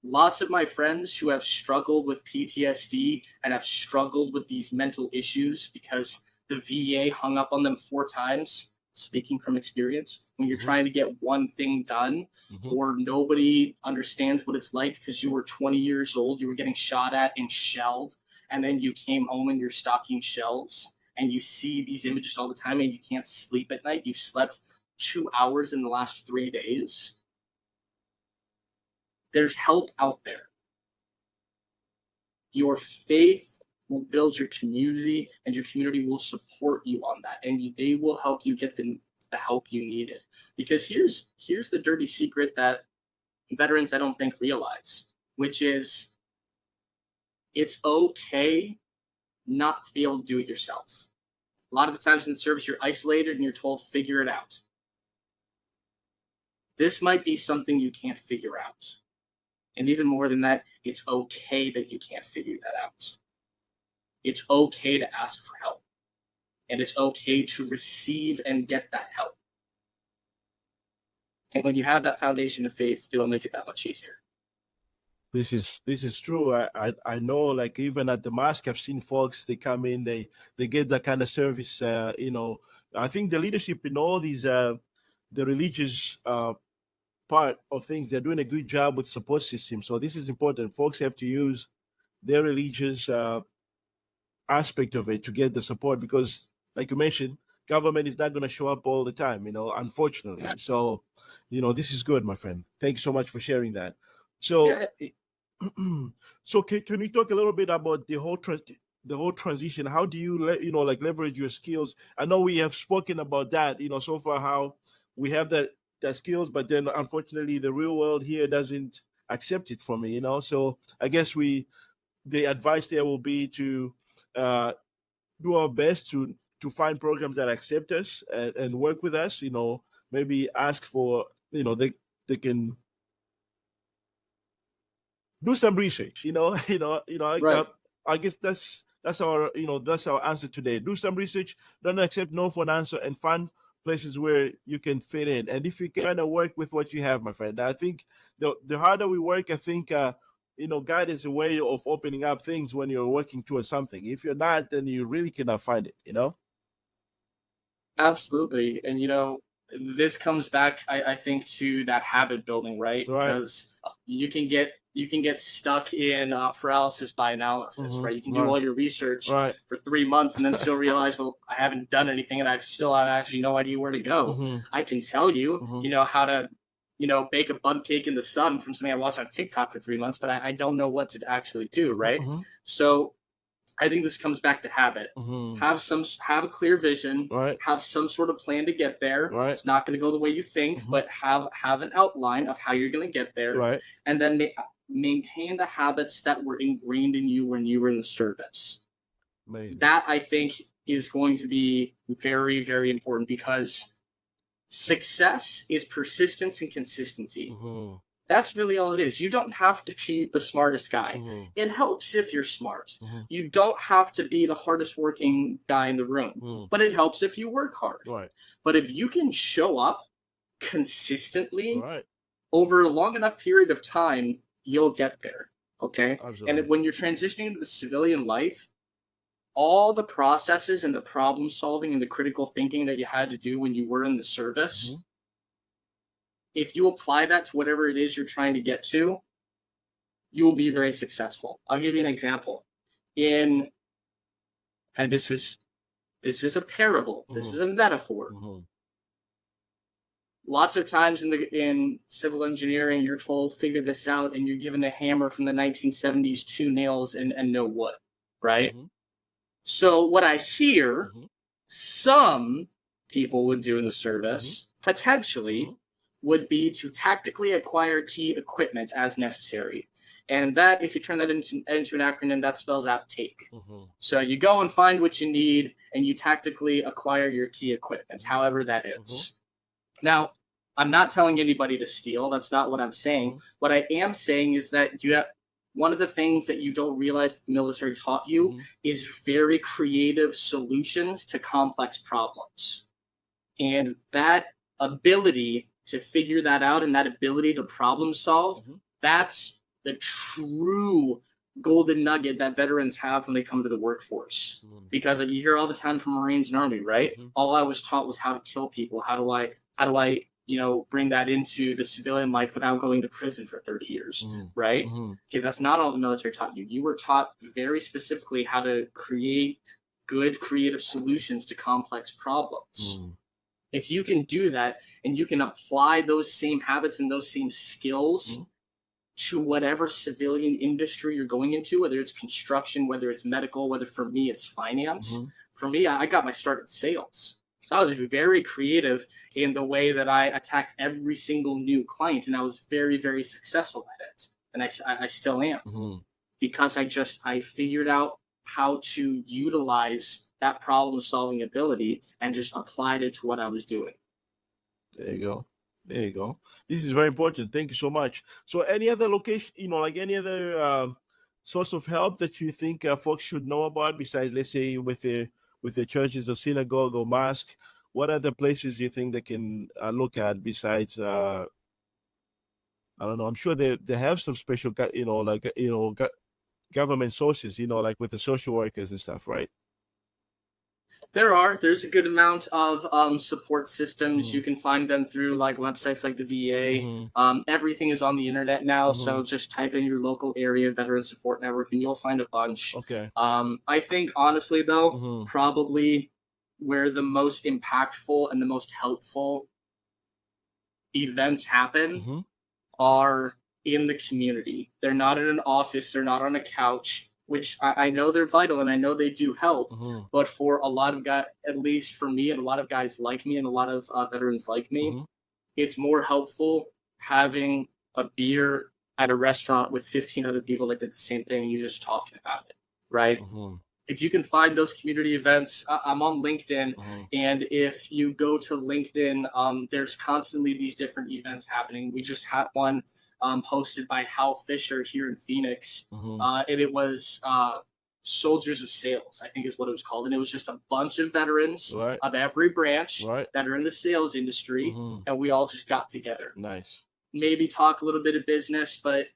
lots of my friends who have struggled with PTSD and have struggled with these mental issues because the VA hung up on them 4 times, speaking from experience, when you're trying to get one thing done, or nobody understands what it's like because you were 20 years old, you were getting shot at and shelled, and then you came home and you're stocking shelves, and you see these images all the time and you can't sleep at night. You've slept 2 hours in the last 3 days. There's help out there. Your faith will build your community, and your community will support you on that, and they will help you get the help you needed. Because here's the dirty secret that veterans, I don't think, realize, which is it's okay not to be able to do it yourself. A lot of the times in the service, you're isolated and you're told, figure it out. This might be something you can't figure out. And even more than that, it's okay that you can't figure that out. It's okay to ask for help. And it's okay to receive and get that help. And when you have that foundation of faith, it'll make it that much easier. This is true. I know, like, even at the mosque, I've seen folks, they come in, they get that kind of service. I think the leadership in all these the religious part of things, they're doing a good job with support system. So this is important. Folks have to use their religious aspect of it to get the support, because, like you mentioned, government is not going to show up all the time, unfortunately. So, this is good, my friend. Thank you so much for sharing that. So, Yeah. so can you talk a little bit about the whole transition? How do you like leverage your skills? I know we have spoken about that, so far, how we have that skills, but then unfortunately the real world here doesn't accept it from me, So I guess the advice there will be to uh, do our best to find programs that accept us and work with us. Maybe ask for, they can do some research. Right. I guess that's our answer today. Do some research. Don't accept no for an answer, and find places where you can fit in. And if you kind of work with what you have, my friend, I think the harder we work, I think God is a way of opening up things when you're working towards something. If you're not, then you really cannot find it. Absolutely. And this comes back, I think, to that habit building, right? Right. Because you can get stuck in paralysis by analysis, Mhm. right? You can do Right. all your research Right. for 3 months and then still realize, well, I haven't done anything and I still have actually no idea where to go. Mhm. I can tell you, Mhm. how to, bake a bun cake in the sun from something I watched on TikTok for 3 months, but I don't know what to actually do, right? Mhm. So I think this comes back to habit. Mhm. Have a clear vision, Right. have some sort of plan to get there. Right. It's not going to go the way you think, Mhm. but have an outline of how you're going to get there, Right. and then maintain the habits that were ingrained in you when you were in the service. Amazing. That, I think, is going to be very, very important, because success is persistence and consistency. Mhm. That's really all it is. You don't have to be the smartest guy. Mhm. It helps if you're smart. Mhm. You don't have to be the hardest working guy in the room, Mhm. but it helps if you work hard. Right. But if you can show up consistently Right. over a long enough period of time, you'll get there. Okay? Absolutely. And when you're transitioning into the civilian life, all the processes and the problem solving and the critical thinking that you had to do when you were in the service, Mhm. if you apply that to whatever it is you're trying to get to, you will be very successful. I'll give you an example. And this is a parable. This Mhm. is a metaphor. Mhm. Lots of times in civil engineering, you're told figure this out, and you're given a hammer from the 1970s, 2 nails, and no wood, right? Mhm. So what I hear Mhm. some people would do in the service, potentially, Mhm. would be to tactically acquire key equipment as necessary. And that, if you turn that into an acronym, that spells out take. Mhm. So you go and find what you need, and you tactically acquire your key equipment, however that is. Now, I'm not telling anybody to steal. That's not what I'm saying. Mhm. What I am saying is that one of the things that you don't realize the military taught you Mhm. is very creative solutions to complex problems. And that ability to figure that out, and that ability to problem solve, Mhm. that's the true golden nugget that veterans have when they come to the workforce. Mhm. Because you hear all the time from Marines and Army, right? Mhm. All I was taught was how to kill people. How do I bring that into the civilian life without going to prison for 30 years, Mhm. right? Mhm. Okay, that's not all the military taught you. You were taught very specifically how to create good creative solutions to complex problems. Mhm. If you can do that, and you can apply those same habits and those same skills to whatever civilian industry you're going into, whether it's construction, whether it's medical, whether for me it's finance. Mhm. For me, I got my start in sales. So I was very creative in the way that I attacked every single new client, and I was very, very successful at it. And I still am, Mhm. because I figured out how to utilize that problem solving ability and just applied it to what I was doing. There you go. There you go. This is very important. Thank you so much. So, any other location, like any other source of help that you think folks should know about besides, let's say, with the churches or synagogue or mosque? What other places do you think they can look at besides I don't know. I'm sure they have some special, government sources, like with the social workers and stuff, right? There's a good amount of support systems. You can find them through like websites like the VA. Everything is on the internet now, so just type in your local area veteran support network and you'll find a bunch. Okay. I think honestly though, probably where the most impactful and the most helpful events happen are in the community. They're not in an office, they're not on a couch, which I know they're vital and I know they do help. But for a lot of guys, at least for me and a lot of guys like me and a lot of veterans like me, it's more helpful having a beer at a restaurant with 15 other people that did the same thing and you're just talking about it, right? If you can find those community events, I'm on LinkedIn, and if you go to LinkedIn, there's constantly these different events happening. We just had one hosted by Hal Fisher here in Phoenix, and it was Soldiers of Sales, I think is what it was called, and it was just a bunch of veterans of every branch that are in the sales industry, and we all just got together. Nice. Maybe talk a little bit of business, but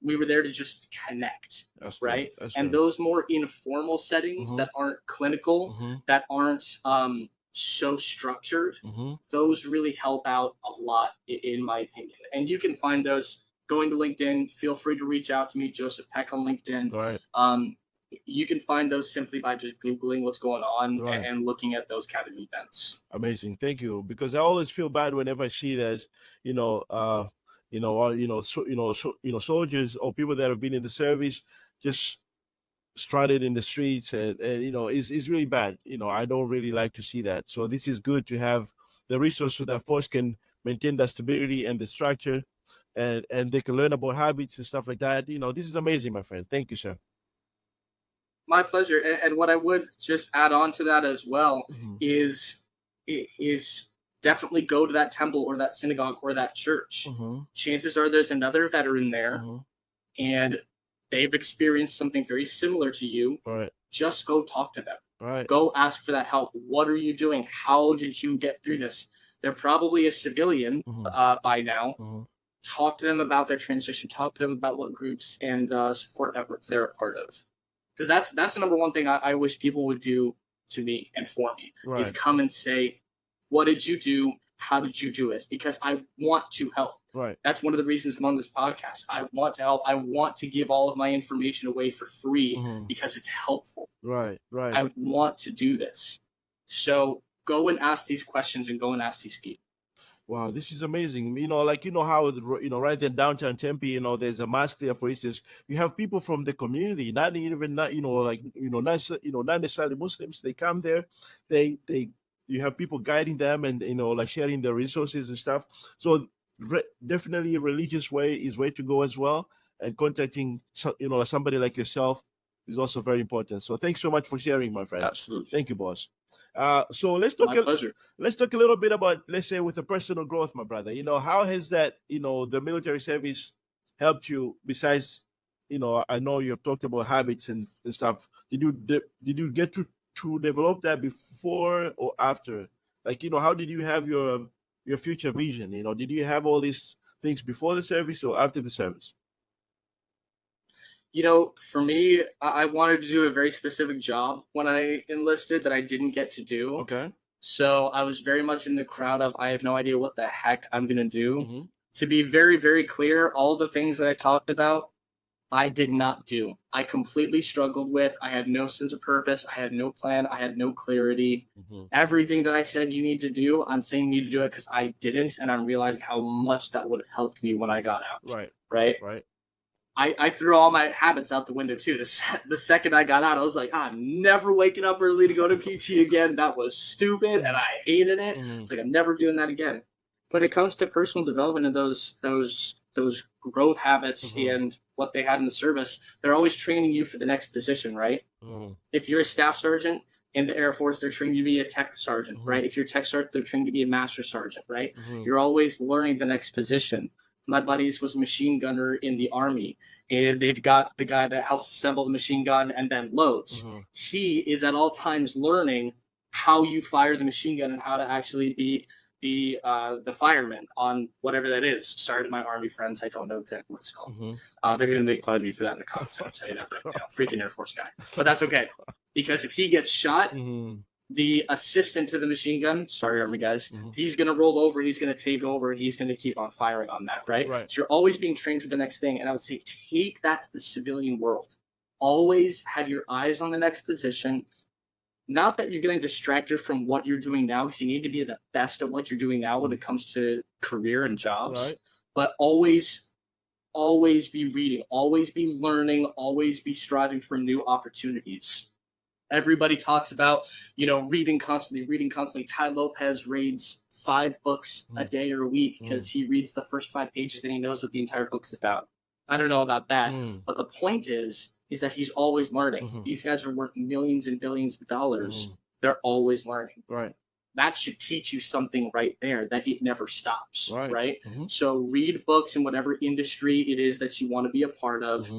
we were there to just connect, right? And those more informal settings that aren't clinical, that aren't so structured, those really help out a lot, in my opinion. And you can find those going to LinkedIn. Feel free to reach out to me, Joseph Peck on LinkedIn. You can find those simply by just Googling what's going on and looking at those kind of events. Amazing. Thank you. Because I always feel bad whenever I see that, soldiers or people that have been in the service just stranded in the streets, and it's really bad. I don't really like to see that. So this is good to have the resource so that folks can maintain that stability and the structure, and they can learn about habits and stuff like that. This is amazing, my friend. Thank you, sir. My pleasure. And what I would just add on to that as well is definitely go to that temple or that synagogue or that church. Chances are there's another veteran there, and they've experienced something very similar to you. Just go talk to them. Go ask for that help. What are you doing? How did you get through this? They're probably a civilian by now. Talk to them about their transition. Talk to them about what groups and support networks they're a part of. Because that's the number one thing I wish people would do to me and for me is come and say, what did you do? How did you do it? Because I want to help. That's one of the reasons I'm on this podcast. I want to help. I want to give all of my information away for free because it's helpful. I want to do this. So go and ask these questions and go and ask these people. Wow, this is amazing. How right there in downtown Tempe, there's a mosque there, for instance. You have people from the community, not necessarily Muslims. They come there, you have people guiding them and sharing their resources and stuff. So definitely religious way is way to go as well. And contacting somebody like yourself is also very important. So thanks so much for sharing, my friend. Absolutely. Thank you, boss. So let's talk. Let's talk a little bit about, let's say, with the personal growth, my brother. How has that, the military service helped you? Besides, I know you've talked about habits and stuff. Did you get to develop that before or after? Like, how did you have your future vision? Did you have all these things before the service or after the service? For me, I wanted to do a very specific job when I enlisted that I didn't get to do. Okay. So I was very much in the crowd of, I have no idea what the heck I'm going to do. To be very, very clear, all the things that I talked about, I did not do. I completely struggled with. I had no sense of purpose. I had no plan. I had no clarity. Everything that I said you need to do, I'm saying you need to do it because I didn't, and I'm realizing how much that would have helped me when I got out. Right. I threw all my habits out the window too. The second I got out, I was like, I'm never waking up early to go to PT again. That was stupid, and I hated it. It's like, I'm never doing that again. When it comes to personal development and those growth habits and what they had in the service, they're always training you for the next position, right? If you're a staff sergeant in the Air Force, they're training you to be a tech sergeant, right? If you're a tech sergeant, they're training you to be a master sergeant, right? You're always learning the next position. My buddies was a machine gunner in the Army, and they've got the guy that helps assemble the machine gun and then loads. He is at all times learning how you fire the machine gun and how to actually be the fireman on whatever that is. Sorry to my Army friends, I don't know exactly what it's called. They're going to make fun of me for that in the comments. I'm saying that, but, freaking Air Force guy. But that's okay, because if he gets shot, the assistant to the machine gun, sorry Army guys, he's going to roll over, he's going to take over, he's going to keep on firing on that, right? So you're always being trained for the next thing. And I would say take that to the civilian world. Always have your eyes on the next position. Not that you're getting distracted from what you're doing now, because you need to be the best at what you're doing now when it comes to career and jobs. But always be reading, always be learning, always be striving for new opportunities. Everybody talks about, reading constantly. Tai Lopez reads 5 books a day or a week because he reads the first 5 pages and he knows what the entire book's about. I don't know about that, but the point is that he's always learning. These guys are worth millions and billions of dollars. They're always learning. That should teach you something right there, that it never stops, right? So read books in whatever industry it is that you want to be a part of.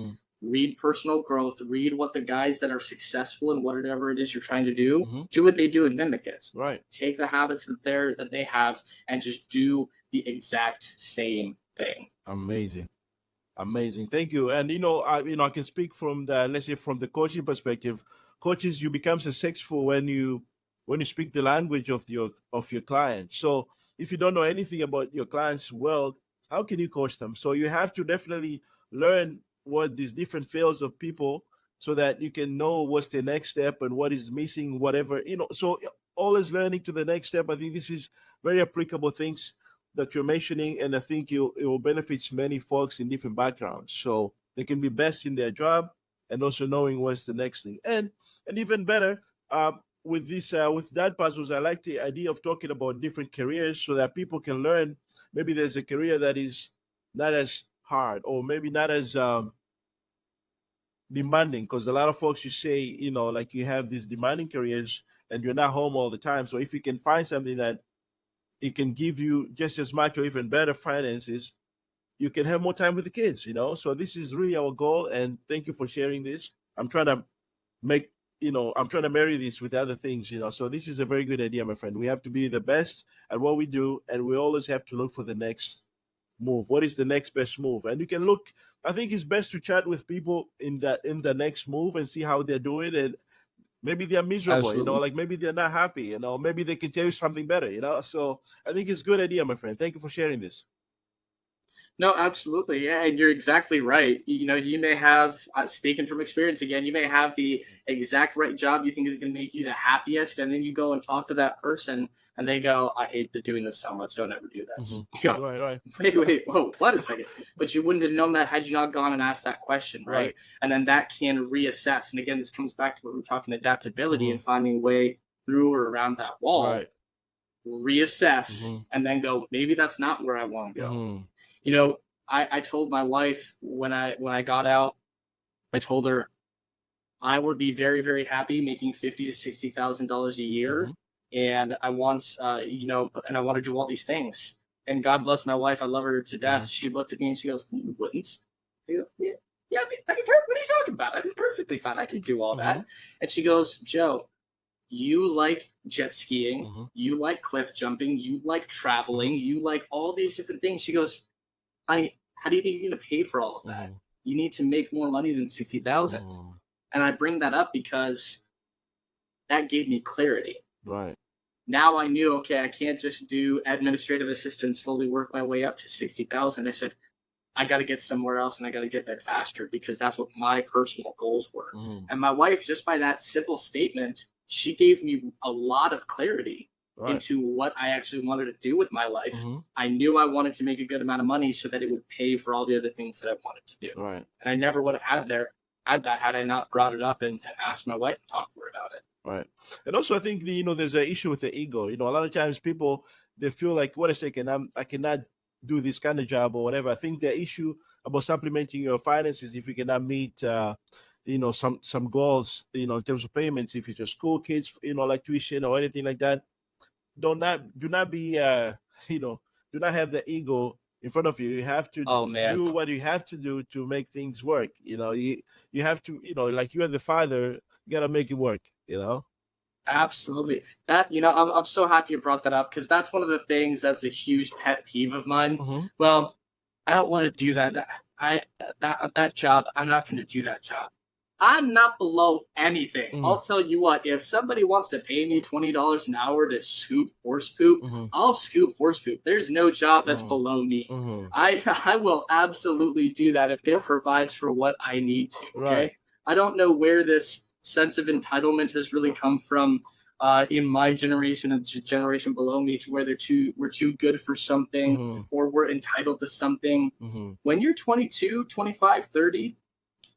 Read personal growth. Read what the guys that are successful in whatever it is you're trying to do, do what they do and mimic it. Take the habits that they have and just do the exact same thing. Amazing. Thank you. And I can speak from let's say from the coaching perspective. Coaches, you become successful when you speak the language of your client. So if you don't know anything about your client's world, how can you coach them? So you have to definitely learn what these different fields of people, so that you can know what's the next step and what is missing, whatever, so always learning to the next step. I think this is very applicable things that you're mentioning, and I think it will benefit many folks in different backgrounds, so they can be best in their job and also knowing what's the next thing. And even better, with this with Dadpuzzles, I like the idea of talking about different careers so that people can learn. Maybe there's a career that is not as hard, or maybe not as demanding, because a lot of folks, you say, like you have these demanding careers and you're not home all the time. So if you can find something that it can give you just as much or even better finances, you can have more time with the kids, So this is really our goal, and thank you for sharing this. I'm trying to marry this with other things, So this is a very good idea, my friend. We have to be the best at what we do, and we always have to look for the next move. What is the next best move? And you can look, I think it's best to chat with people in the next move and see how they're doing, and maybe they're miserable, like maybe they're not happy, maybe they can tell you something better, So I think it's a good idea, my friend. Thank you for sharing this. No, absolutely. Yeah, and you're exactly right. You may have, speaking from experience again, you may have the exact right job you think is going to make you the happiest, and then you go and talk to that person, and they go, I hate doing this so much, don't ever do this. You go, Right. Wait, whoa, what a second. But you wouldn't have known that had you not gone and asked that question, right? And then that can reassess. And again, this comes back to what we're talking adaptability and finding a way through or around that wall. Reassess, and then go, maybe that's not where I want to go. I told my wife when I got out, I told her I would be very, very happy making $50,000 to $60,000 a year, and I want, and I want to do all these things. And God bless my wife, I love her to death. She looked at me and she goes, "You wouldn't?" I go, "Yeah, what are you talking about? I'd be perfectly fine. I could do all that." And she goes, "Joe, you like jet skiing, you like cliff jumping, you like traveling, you like all these different things." She goes, "Honey, how do you think you're going to pay for all of that? You need to make more money than $60,000. And I bring that up because that gave me clarity. Now I knew, okay, I can't just do administrative assistant, slowly work my way up to $60,000. I said, I got to get somewhere else, and I got to get there faster, because that's what my personal goals were. And my wife, just by that simple statement, she gave me a lot of clarity into what I actually wanted to do with my life. I knew I wanted to make a good amount of money so that it would pay for all the other things that I wanted to do. And I never would have had that had I not brought it up and asked my wife to talk to her about it. And also, I think there's an issue with the ego. A lot of times people, they feel like, wait a second, I cannot do this kind of job or whatever. I think the issue about supplementing your finances, if you cannot meet some goals, in terms of payments, if it's your school kids, like tuition or anything like that, do not be do not have the ego in front of you. You have to do what you have to do to make things work. You have to, like you are the father, you gotta make it work. Absolutely. That, I'm so happy you brought that up, because that's one of the things that's a huge pet peeve of mine. Mm-hmm. Well, I don't want to do that. That job, I'm not going to do that job. I'm not below anything. Mm-hmm. I'll tell you what, if somebody wants to pay me $20 an hour to scoop horse poop, Mm-hmm. I'll scoop horse poop. There's no job that's Mhm. below me. Mm-hmm. I will absolutely do that if it provides for what I need to. Okay. Right. I don't know where this sense of entitlement has really come from in my generation and the generation below me, to where we're too good for something, Mm-hmm. or we're entitled to something. Mm-hmm. When you're 22, 25, 30,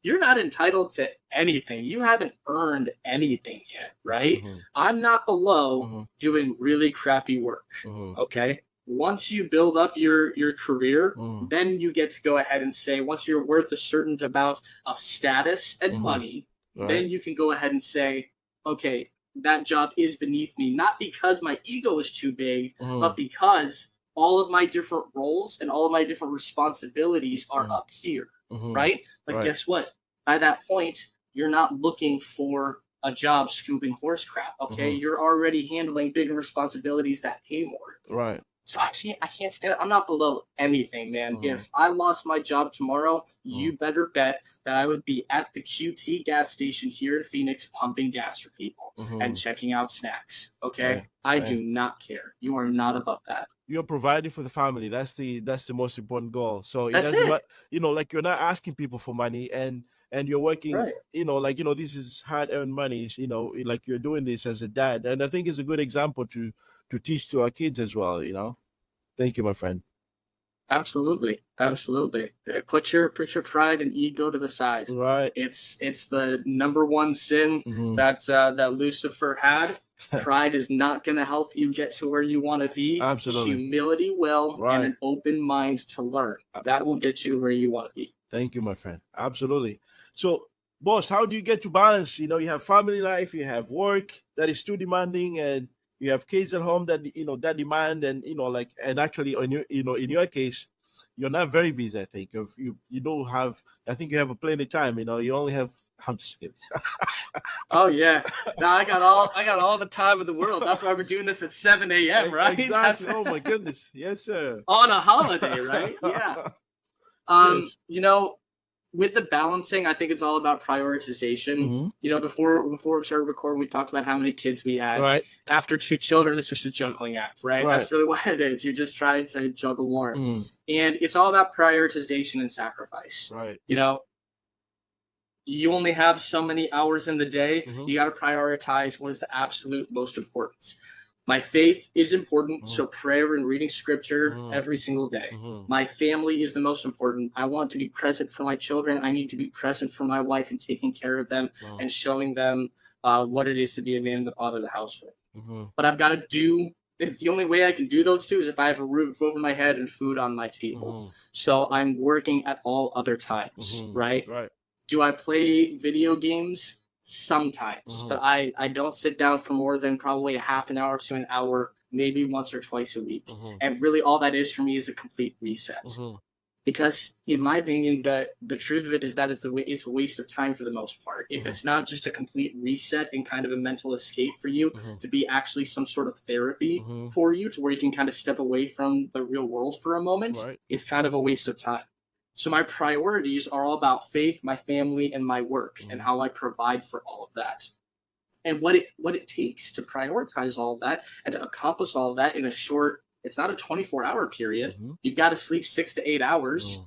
you're not entitled to anything. You haven't earned anything yet, right? Mm-hmm. I'm not below Mm-hmm. doing really crappy work. Mm-hmm. Okay. Once you build up your career, Mm-hmm. then you get to go ahead and say, once you're worth a certain amount of status and Mhm. money, Right. then you can go ahead and say, okay, that job is beneath me, not because my ego is too big, Mhm. but because all of my different roles and all of my different responsibilities are Mhm. up here, Mhm. right? But Right. guess what? By that point, you're not looking for a job scooping horse crap, okay? Mhm. You're already handling bigger responsibilities that pay more. Right. So I can't stand it. I'm not below anything, man. Mhm. If I lost my job tomorrow, you better bet that I would be at the QT gas station here in Phoenix pumping gas for people and Mhm. checking out snacks. Okay? Right. I Right. do not care. You are not above that. You're providing for the family. That's the most important goal. So it That's doesn't it. matter, like you're not asking people for money, and you're working, Right. this is hard earned money. Like you're doing this as a dad, and I think it's a good example to teach to our kids as well. Thank you, my friend. Absolutely. Absolutely. Put your pride and ego to the side. Right. It's the number one sin Mhm. that Lucifer had. Pride is not going to help you get to where you want to be. Absolutely. Humility will, Right. and an open mind to learn. That will get you where you want to be. Thank you, my friend. Absolutely. So, boss, how do you get to balance? You have family life, you have work that is too demanding, and you have kids at home that that demand, and and actually, in your case, you're not very busy. I think you don't have. I think you have plenty of time. You only have. I'm just kidding. Oh yeah, no, I got all the time in the world. That's why we're doing this at 7 a.m. Right? Exactly. Oh my goodness. Yes, sir. On a holiday, right? Yeah. Yes. With the balancing, I think it's all about prioritization. Mhm. Before we started recording, we talked about how many kids we had. Right. After 2 children, it's just a juggling act, right? Right. That's really what it is. You're just trying to juggle more. Mhm. And it's all about prioritization and sacrifice. Right. You only have so many hours in the day. Mhm. You got to prioritize what is the absolute most important. My faith is important, so prayer and reading scripture every single day. Mhm. My family is the most important. I want to be present for my children. I need to be present for my wife and taking care of them Wow. and showing them what it is to be a man and the father of the household. Mhm. But I've got to do. The only way I can do those two is if I have a roof over my head and food on my table. Mhm. So I'm working at all other times, Mhm. right? Right. Do I play video games? Sometimes, Mhm. but I don't sit down for more than probably a half an hour to an hour, maybe once or twice a week. Mhm. And really all that is for me is a complete reset. Mhm. Because in my opinion, the truth of it is that it's a waste of time for the most part. If it's not just a complete reset and kind of a mental escape for you to be actually some sort of therapy for you, to where you can kind of step away from the real world for a moment, Right. it's kind of a waste of time. So my priorities are all about faith, my family, and my work, and how I provide for all of that. And what it takes to prioritize all of that and to accomplish all of that in a short, it's not a 24-hour period. You've got to sleep 6 to 8 hours.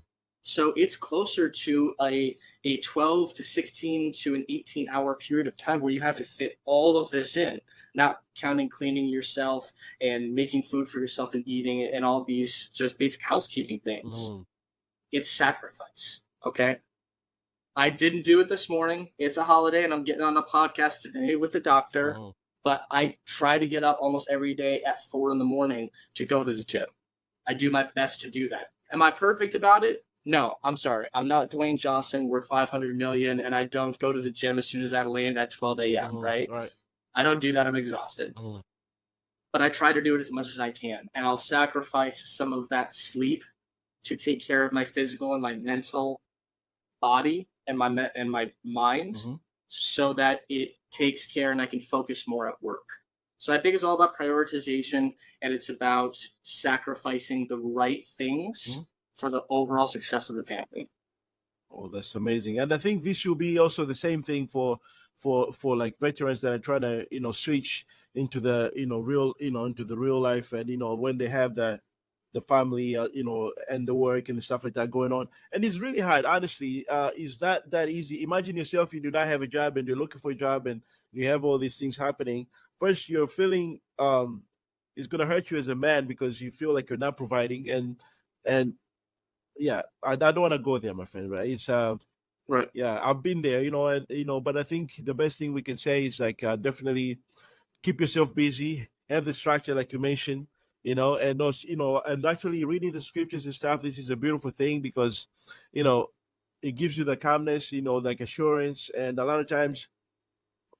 So it's closer to a 12 to 16 to an 18-hour period of time where you have to fit all of this in, not counting cleaning yourself and making food for yourself and eating and all these just basic housekeeping things. It's sacrifice, okay? I didn't do it this morning. It's a holiday, and I'm getting on a podcast today with the doctor. But I try to get up almost every day at 4 in the morning to go to the gym. I do my best to do that. Am I perfect about it? No, I'm sorry. I'm not Dwayne Johnson. We're 500 million, and I don't go to the gym as soon as I land at 12 a.m., right? I don't do that. I'm exhausted. But I try to do it as much as I can, and I'll sacrifice some of that sleep to take care of my physical and my mental body and my mind so that it takes care and I can focus more at work. So I think it's all about prioritization, and it's about sacrificing the right things for the overall success of the family. Oh, that's amazing. And I think this will be also the same thing for like veterans that are trying to, switch into the, real, into the real life, and when they have the family, and the work and the stuff like that going on. And it's really hard, honestly. It's not that easy. Imagine yourself, you do not have a job and you're looking for a job and you have all these things happening. First, you're feeling it's going to hurt you as a man because you feel like you're not providing. And yeah, I don't want to go there, my friend, right? It's Right. yeah, I've been there, and but I think the best thing we can say is like definitely keep yourself busy, have the structure like you mentioned, and also, and actually reading the scriptures and stuff. This is a beautiful thing because, you know, it gives you the calmness, like assurance, and a lot of times,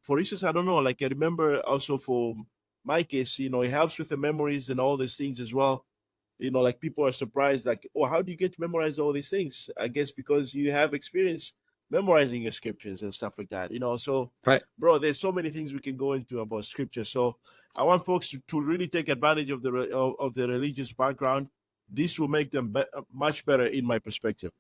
for instance, I don't know, like I remember also for my case, it helps with the memories and all these things as well. Like people are surprised, like, oh, how do you get to memorize all these things? I guess because you have experience memorizing your scriptures and stuff like that. So Right. bro, there's so many things we can go into about scripture. So I want folks to really take advantage of of the religious background. This will make them much better in my perspective.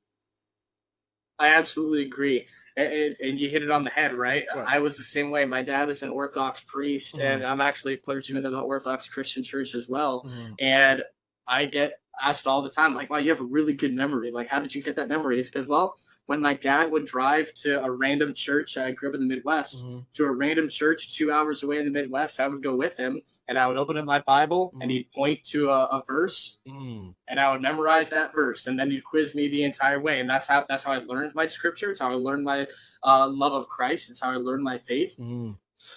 I absolutely agree. And you hit it on the head, right? Right. I was the same way. My dad is an Orthodox priest, and I'm actually a clergyman of the Orthodox Christian Church as well. And I get asked all the time, like, wow, you have a really good memory. Like, how did you get that memory? It's because, well, when my dad would drive to a random church, I grew up in the Midwest, to a random church 2 hours away in the Midwest, I would go with him, and I would open up my Bible, and he'd point to a verse, and I would memorize that verse, and then he'd quiz me the entire way. And that's how I learned my scripture. It's how I learned my love of Christ. It's how I learned my faith.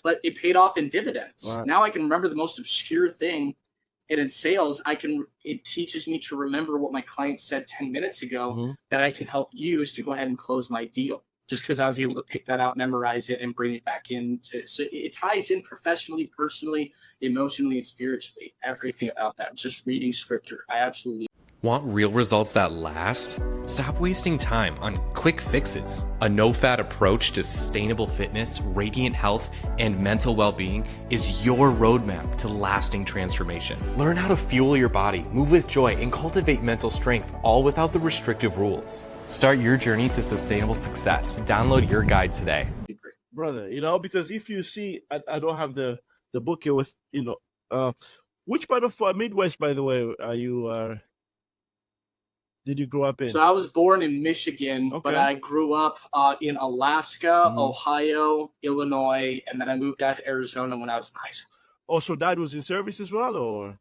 But it paid off in dividends. Wow. Now I can remember the most obscure thing. And in sales, it teaches me to remember what my client said 10 minutes ago that I can help use to go ahead and close my deal. Just because I was able to pick that out, memorize it, and bring it back in. So it ties in professionally, personally, emotionally, and spiritually. Everything about that. Just reading scripture. I absolutely. Want real results that last? Stop wasting time on quick fixes. A no-fat approach to sustainable fitness, radiant health, and mental well-being is your roadmap to lasting transformation. Learn how to fuel your body, move with joy, and cultivate mental strength, all without the restrictive rules. Start your journey to sustainable success. Download your guide today. Brother, because if you see, I don't have the book here with, which part of Midwest, by the way, are you did you grow up in? So I was born in Michigan, Okay. but I grew up in Alaska, Ohio, Illinois, and then I moved out to Arizona when I was 9. Oh, so dad was in service as well, or?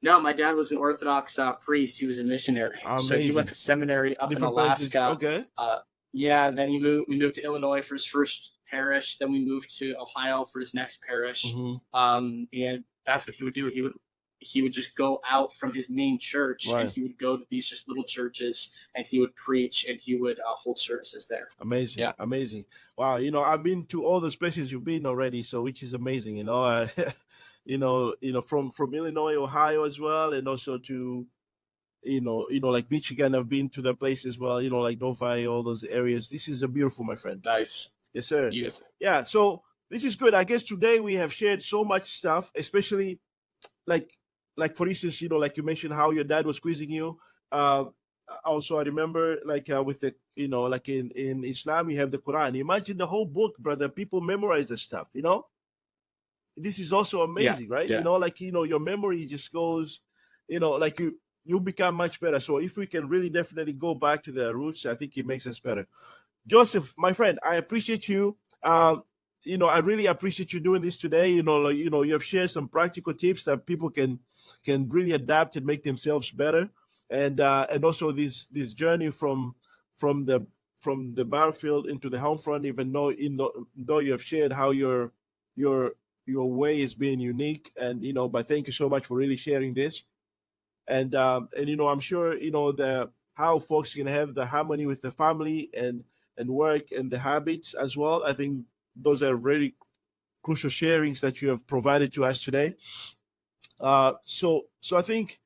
No, my dad was an Orthodox priest. He was a missionary. So he Amazing. went to seminary up Different in Alaska. places. Okay. Yeah, and then we moved to Illinois for his first parish. Then we moved to Ohio for his next parish. And that's what he would do. He would just go out from his main church, Right. and he would go to these just little churches, and he would preach, and he would hold services there. Amazing. Yeah. Amazing. Wow. I've been to all those places you've been already, so which is amazing. From Illinois, Ohio as well, and also to, like Michigan. I've been to the place as well. Like Novi, all those areas. This is a beautiful, my friend. Nice. Yes, sir. Beautiful. Yeah. So this is good. I guess today we have shared so much stuff, especially like for instance, like you mentioned how your dad was quizzing you. Also, I remember with the, like in Islam, you have the Quran. Imagine the whole book, brother. People memorize the stuff, This is also amazing, right? yeah. Your memory just goes, like you become much better. So if we can really definitely go back to the roots, I think it makes us better. Joseph, my friend, I appreciate you. I really appreciate you doing this today. You have shared some practical tips that people can really adapt and make themselves better. And also this journey from the battlefield into the home front, even though you have shared how your way is being unique. And but thank you so much for really sharing this. And I'm sure how folks can have the harmony with the family and work and the habits as well. I think those are very crucial sharings that you have provided to us today. So I think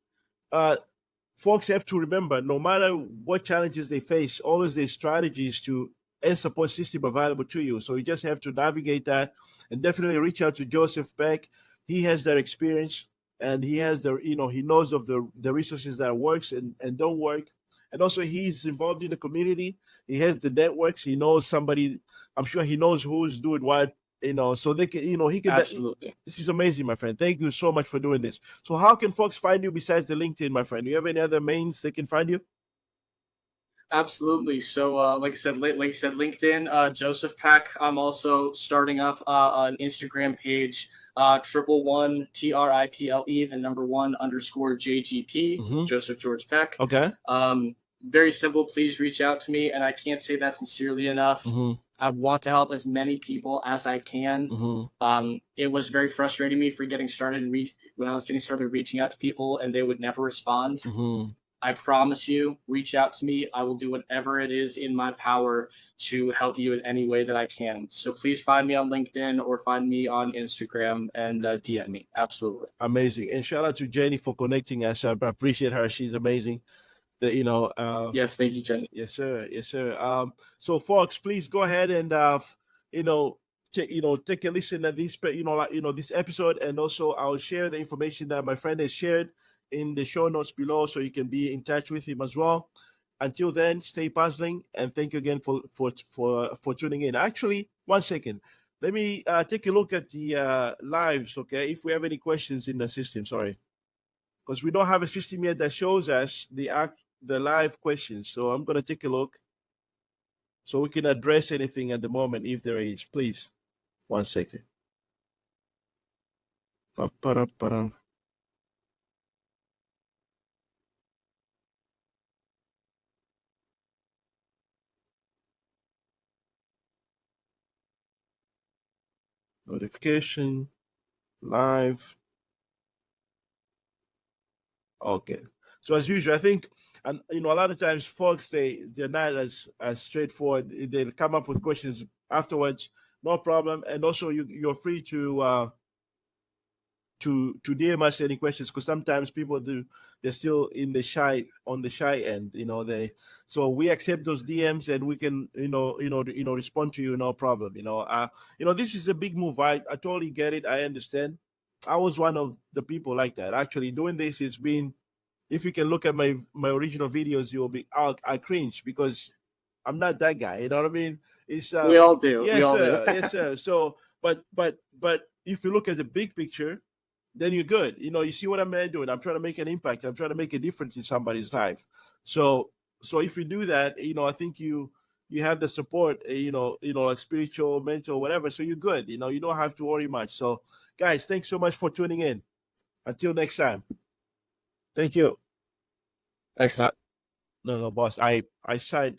folks have to remember, no matter what challenges they face, always there's strategies to and support system available to you. So you just have to navigate that, and definitely reach out to Joseph Peck. He has that experience, and he has he knows of the resources that works and don't work. And also he's involved in the community. He has the networks. He knows somebody. I'm sure he knows who's doing what, so they can, he can. Absolutely. This is amazing, my friend. Thank you so much for doing this. So how can folks find you besides the LinkedIn, my friend? Do you have any other means they can find you? Absolutely. So, like I said, LinkedIn, Joseph Peck. I'm also starting up an Instagram page, 111 TRIPLE, the number 1_JGP, Joseph George Peck. Okay. Very simple. Please reach out to me, and I can't say that sincerely enough. I want to help as many people as I can. It was very frustrating me for getting started when I was getting started reaching out to people, and they would never respond. I promise you, reach out to me. I will do whatever it is in my power to help you in any way that I can. So please find me on LinkedIn or find me on Instagram and DM me. Absolutely. Amazing. And shout out to Jenny for connecting us. I appreciate her. She's amazing. Yes, thank you, Jenny. Yes, sir. Yes, sir. So folks, please go ahead and take a listen at this this episode, and also I'll share the information that my friend has shared in the show notes below, so you can be in touch with him as well. Until then, stay puzzling, and thank you again for tuning in. Actually, 1 second, let me take a look at the lives. Okay, if we have any questions in the system, sorry, because we don't have a system yet that shows us the live questions. So I'm gonna take a look so we can address anything at the moment if there is. Please, 1 second. Pa-pa-da-pa-da. Notification, live. Okay. So as usual, I think, and a lot of times folks, they're not as straightforward. They'll come up with questions afterwards, no problem. And also you're free to DM us any questions, because sometimes people they're still on the shy end. So we accept those DMs, and we can respond to you, no problem. This is a big move. I totally get it. I understand. I was one of the people like that. Actually, doing this has been, if you can look at my original videos, you'll be I cringe, because I'm not that guy. You know what I mean? It's we all do. Yes, we all sir. do. Yes, sir. So, but if you look at the big picture, then you're good. You see what I'm doing. I'm trying to make an impact. I'm trying to make a difference in somebody's life. So if you do that, I think you have the support, like spiritual, mental, whatever. So you're good. You don't have to worry much. So guys, thanks so much for tuning in. Until next time. Thank you. Thanks. No, boss. I signed.